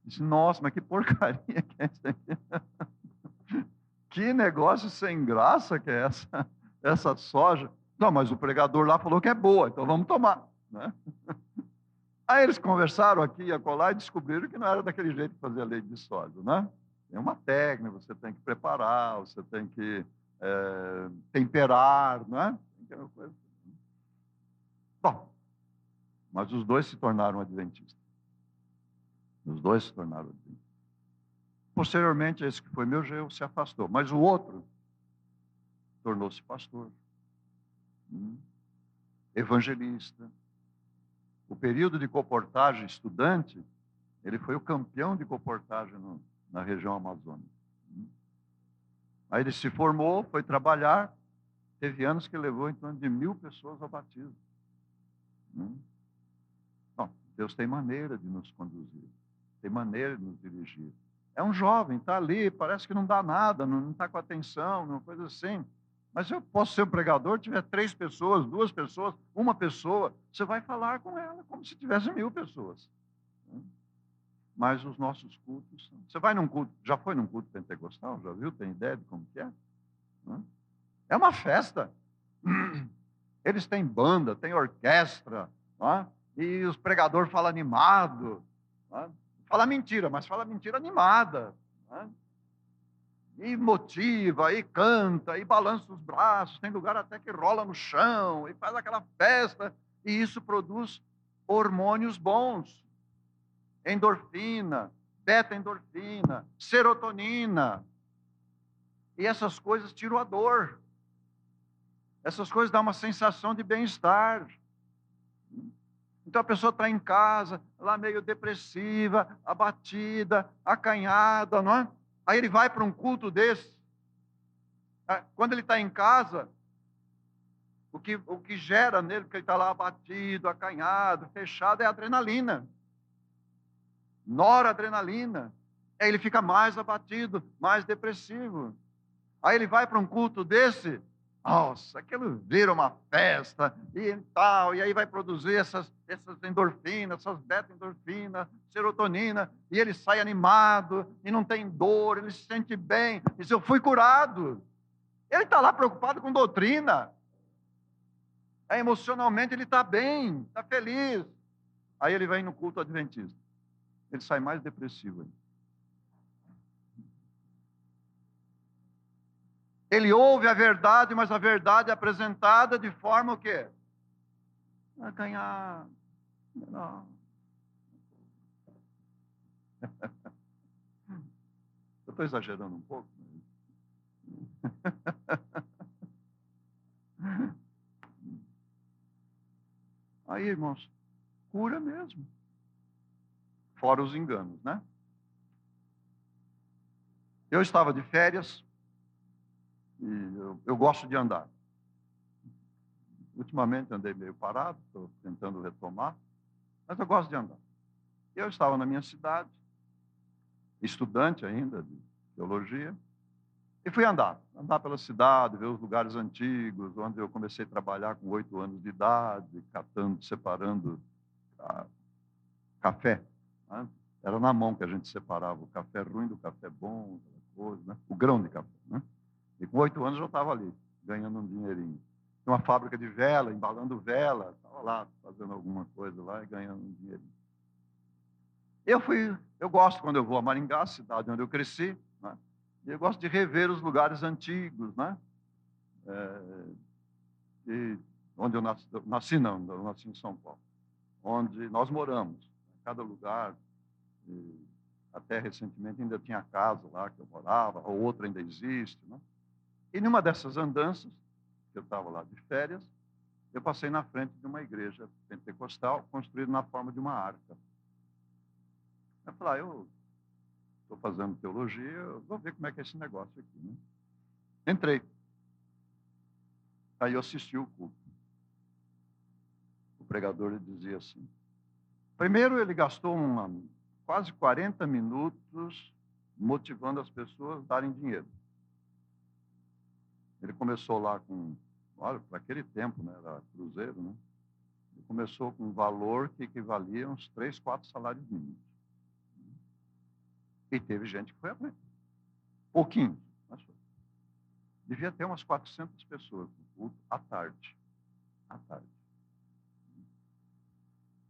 Disse, nossa, mas que porcaria que é isso aqui? Que negócio sem graça que é essa soja? Não, mas o pregador lá falou que é boa, então vamos tomar, né? Aí eles conversaram aqui e acolá e descobriram que não era daquele jeito de fazer leite de soja, né? Tem uma técnica, você tem que preparar, você tem que temperar, né? Bom, mas os 2 se tornaram adventistas. Os 2 se tornaram adventistas. Posteriormente, esse que foi meu genro se afastou, mas o outro tornou-se pastor, evangelista. O período de colportagem estudante, ele foi o campeão de colportagem na região amazônica. Aí ele se formou, foi trabalhar, teve anos que levou em torno de 1000 pessoas ao batismo. Bom, Deus tem maneira de nos conduzir, tem maneira de nos dirigir. É um jovem, está ali, parece que não dá nada, não está com atenção, uma coisa assim. Mas eu posso ser um pregador, tiver 3 pessoas, 2 pessoas, 1 pessoa, você vai falar com ela como se tivesse 1000 pessoas. Mas os nossos cultos, você vai num culto, já foi num culto pentecostal, já viu, tem ideia de como que é? É uma festa. Eles têm banda, têm orquestra, e os pregadores falam animado, fala mentira, mas fala mentira animada, e motiva, e canta, e balança os braços, tem lugar até que rola no chão, e faz aquela festa, e isso produz hormônios bons, endorfina, beta-endorfina, serotonina, e essas coisas tiram a dor, essas coisas dão uma sensação de bem-estar. Então a pessoa está em casa, lá meio depressiva, abatida, acanhada, não é? Aí ele vai para um culto desse. Quando ele está em casa, o que gera nele, porque ele está lá abatido, acanhado, fechado, é adrenalina. Noradrenalina. Aí ele fica mais abatido, mais depressivo. Aí ele vai para um culto desse, Nossa, aquilo vira uma festa e tal, e aí vai produzir essas endorfinas, essas beta-endorfinas, serotonina, e ele sai animado, e não tem dor, ele se sente bem, diz, eu fui curado. Ele está lá preocupado com doutrina. Emocionalmente ele está bem, está feliz. Aí ele vem no culto adventista. Ele sai mais depressivo ainda. Ele ouve a verdade, mas a verdade é apresentada de forma o quê? A ganhar. Não. Eu estou exagerando um pouco. Aí, irmãos, cura mesmo. Fora os enganos, né? Eu estava de férias e eu gosto de andar. Ultimamente andei meio parado, estou tentando retomar, mas eu gosto de andar. Eu estava na minha cidade, estudante ainda de teologia, e fui andar pela cidade, ver os lugares antigos, onde eu comecei a trabalhar com 8 anos de idade, catando, separando café. Né? Era na mão que a gente separava o café ruim do café bom, coisa, né? O grão de café. Né? E com 8 anos eu estava ali, ganhando um dinheirinho. Tinha uma fábrica de vela, embalando vela, estava lá fazendo alguma coisa lá e ganhando um dinheirinho. Eu gosto quando eu vou a Maringá, cidade onde eu cresci, né? Eu gosto de rever os lugares antigos, né? Onde eu nasci não, eu nasci em São Paulo, onde nós moramos. Cada lugar, até recentemente ainda tinha casa lá que eu morava, ou outra ainda existe, né? E numa dessas andanças, que eu estava lá de férias, eu passei na frente de uma igreja pentecostal construída na forma de uma arca. Eu falei, eu estou fazendo teologia, eu vou ver como é que é esse negócio aqui. Né? Entrei. Aí eu assisti o culto. O pregador ele dizia assim. Primeiro, ele gastou quase 40 minutos motivando as pessoas a darem dinheiro. Ele começou lá com, olha, para aquele tempo, né, era cruzeiro, né? Ele começou com um valor que equivalia a uns 3, 4 salários mínimos. E teve gente que foi a frente. Pouquinho. Devia ter umas 400 pessoas no culto à tarde. À tarde.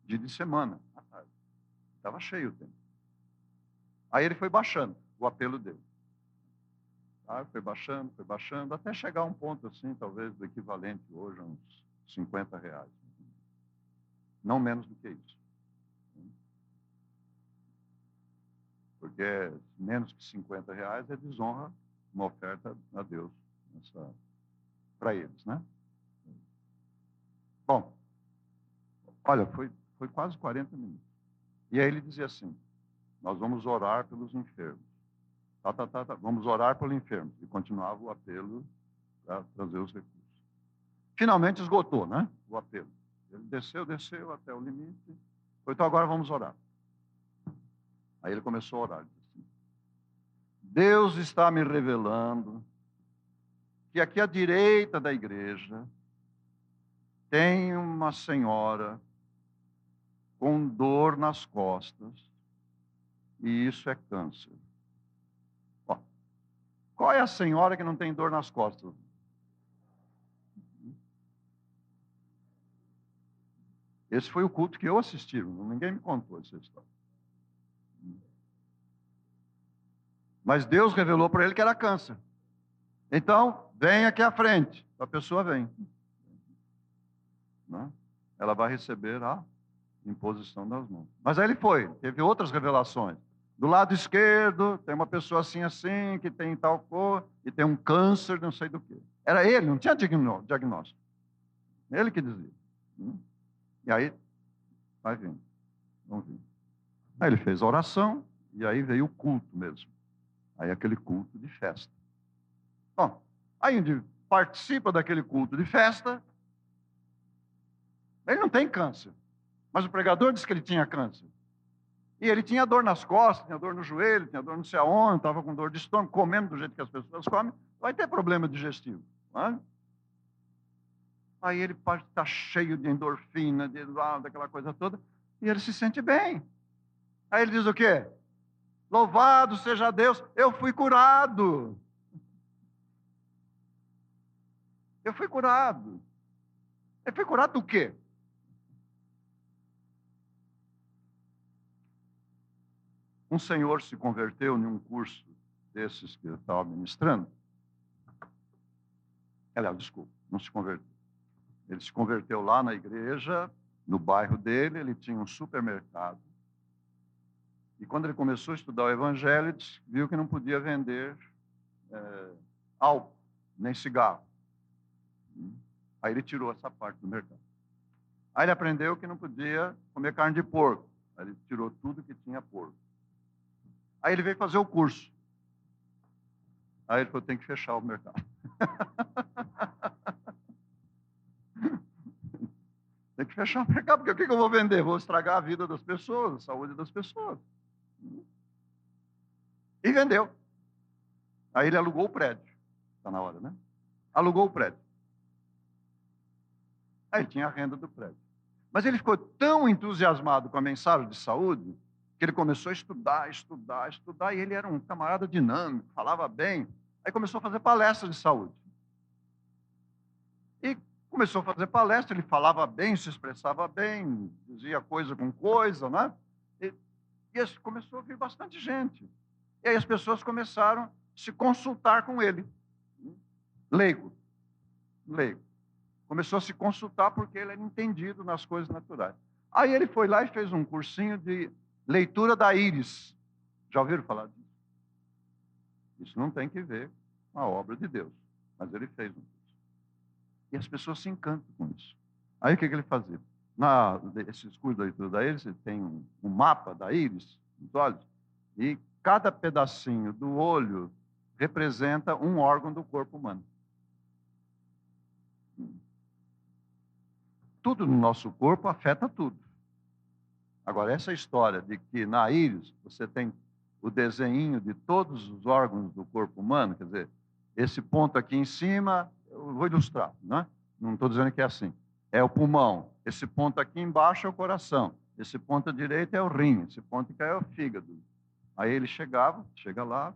Dia de semana, à tarde. Estava cheio o tempo. Aí ele foi baixando o apelo dele. Foi baixando, até chegar a um ponto assim, talvez do equivalente hoje a uns R$50. Não menos do que isso. Porque menos que R$50 é desonra uma oferta a Deus para eles, né? Bom, olha, foi quase 40 minutos. E aí ele dizia assim, nós vamos orar pelos enfermos. Vamos orar pelo enfermo. E continuava o apelo para trazer os recursos. Finalmente esgotou, né? O apelo. Ele desceu até o limite. Então agora vamos orar. Aí ele começou a orar. Assim, Deus está me revelando que aqui à direita da igreja tem uma senhora com dor nas costas e isso é câncer. Ó, qual é a senhora que não tem dor nas costas? Esse foi o culto que eu assisti, ninguém me contou essa história. Mas Deus revelou para ele que era câncer. Então, vem aqui à frente. A pessoa vem. Né? Ela vai receber a imposição das mãos. Mas aí ele foi, teve outras revelações. Do lado esquerdo, tem uma pessoa assim, que tem tal cor, e tem um câncer, não sei do que. Era ele, não tinha diagnóstico. Ele que dizia. E aí, vai vindo. Vamos vir. Aí ele fez a oração, e aí veio o culto mesmo. Aí aquele culto de festa. Bom, aí onde participa daquele culto de festa, ele não tem câncer. Mas o pregador disse que ele tinha câncer. E ele tinha dor nas costas, tinha dor no joelho, tinha dor não sei aonde, estava com dor de estômago, comendo do jeito que as pessoas comem, vai ter problema digestivo. Não é? Aí ele pode estar cheio de endorfina, daquela coisa toda, e ele se sente bem. Aí ele diz o quê? Louvado seja Deus, eu fui curado. Eu fui curado. Ele foi curado do quê? Um senhor se converteu em um curso desses que eu estava ministrando. Aliás, desculpa, não se converteu. Ele se converteu lá na igreja, no bairro dele, ele tinha um supermercado. E quando ele começou a estudar o evangelho, viu que não podia vender álcool, nem cigarro. Aí ele tirou essa parte do mercado. Aí ele aprendeu que não podia comer carne de porco. Aí ele tirou tudo que tinha porco. Aí ele veio fazer o curso. Aí ele falou, tem que fechar o mercado. Tem que fechar o mercado, porque o que eu vou vender? Vou estragar a vida das pessoas, a saúde das pessoas. E vendeu. Aí ele alugou o prédio. Está na hora, né? Alugou o prédio. Aí ele tinha a renda do prédio. Mas ele ficou tão entusiasmado com a mensagem de saúde, que ele começou a estudar, e ele era um camarada dinâmico, falava bem. Aí começou a fazer palestras de saúde. E começou a fazer palestra, ele falava bem, se expressava bem, dizia coisa com coisa, né? E começou a vir bastante gente. E aí as pessoas começaram a se consultar com ele. Leigo. Começou a se consultar porque ele era entendido nas coisas naturais. Aí ele foi lá e fez um cursinho de leitura da íris. Já ouviram falar disso? Isso não tem que ver com a obra de Deus, mas ele fez um curso. E as pessoas se encantam com isso. Aí o que ele fazia? Esses cursos da leitura da íris, tem um mapa da íris, dos olhos, e cada pedacinho do olho representa um órgão do corpo humano. Tudo no nosso corpo afeta tudo. Agora, essa história de que na íris você tem o desenho de todos os órgãos do corpo humano, quer dizer, esse ponto aqui em cima, eu vou ilustrar, né? Não estou dizendo que é assim. É o pulmão. Esse ponto aqui embaixo é o coração. Esse ponto à direita é o rim. Esse ponto aqui é o fígado. Aí ele chega lá,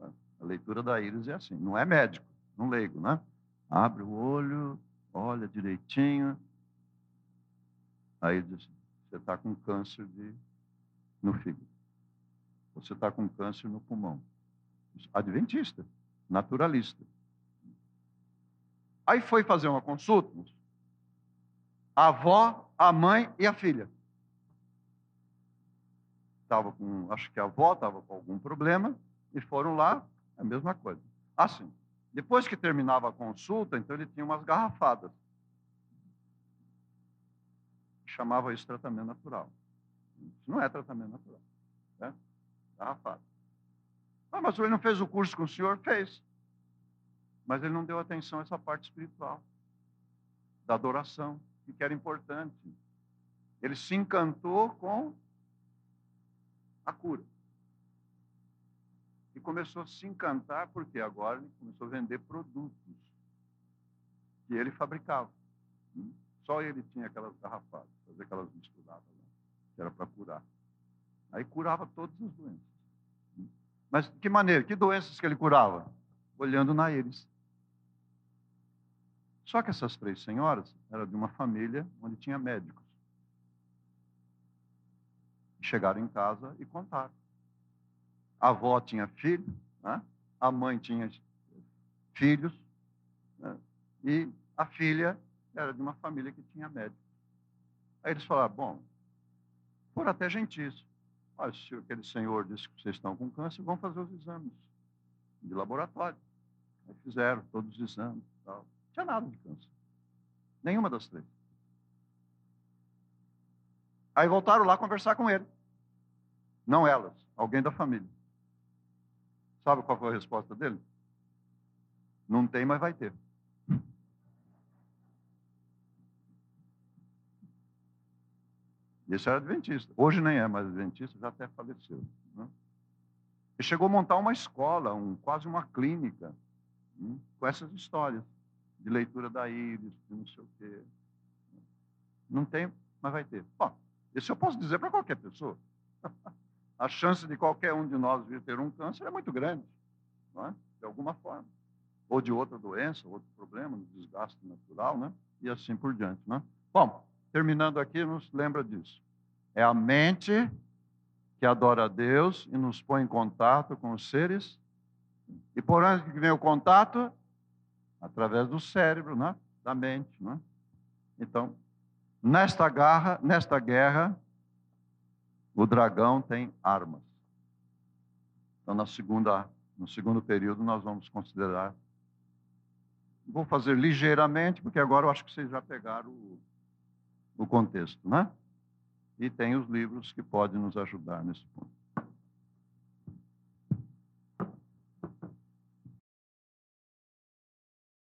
a leitura da íris é assim. Não é médico, não leigo, né? Abre o olho, olha direitinho. Aí diz, você está com câncer no fígado. Você está com câncer no pulmão. Adventista, naturalista. Aí foi fazer uma consulta. A avó, a mãe e a filha. Acho que a avó estava com algum problema e foram lá, a mesma coisa. Assim, depois que terminava a consulta, então ele tinha umas garrafadas. Chamava isso tratamento natural. Isso não é tratamento natural. Né? Garrafada. Mas ele não fez o curso com o senhor? Fez. Mas ele não deu atenção a essa parte espiritual, da adoração, que era importante. Ele se encantou com a cura. E começou a se encantar porque agora ele começou a vender produtos que ele fabricava. Só ele tinha aquelas garrafadas, fazer aquelas misturadas, que era para curar. Aí curava todas as doenças. Mas de que maneira? Que doenças que ele curava? Olhando na íris. Só que essas 3 senhoras eram de uma família onde tinha médicos. Chegaram em casa e contaram. A avó tinha filho, né? A mãe tinha filhos, né? E a filha era de uma família que tinha médico. Aí eles falaram, bom, foram até gentis. Olha, se aquele senhor disse que vocês estão com câncer, vão fazer os exames de laboratório. Aí fizeram todos os exames e tal. Não tinha nada de câncer. Nenhuma das 3. Aí voltaram lá conversar com ele. Não elas, alguém da família. Sabe qual foi a resposta dele? Não tem, mas vai ter. Esse era adventista. Hoje nem é mais adventista, já até faleceu. Né? E chegou a montar uma escola, quase uma clínica, com essas histórias. de leitura da íris, de não sei o quê. Não tem, mas vai ter. Bom, isso eu posso dizer para qualquer pessoa. A chance de qualquer um de nós vir ter um câncer é muito grande, não é? De alguma forma. Ou de outra doença, outro problema, um desgaste natural, né? E assim por diante, né? Bom, terminando aqui, nos lembra disso. É a mente que adora a Deus e nos põe em contato com os seres. E por onde que vem o contato? Através do cérebro, né? Da mente, né? Então, nesta guerra, o dragão tem armas. Então, no segundo período, nós vamos considerar. Vou fazer ligeiramente, porque agora eu acho que vocês já pegaram o contexto, né? E tem os livros que podem nos ajudar nesse ponto.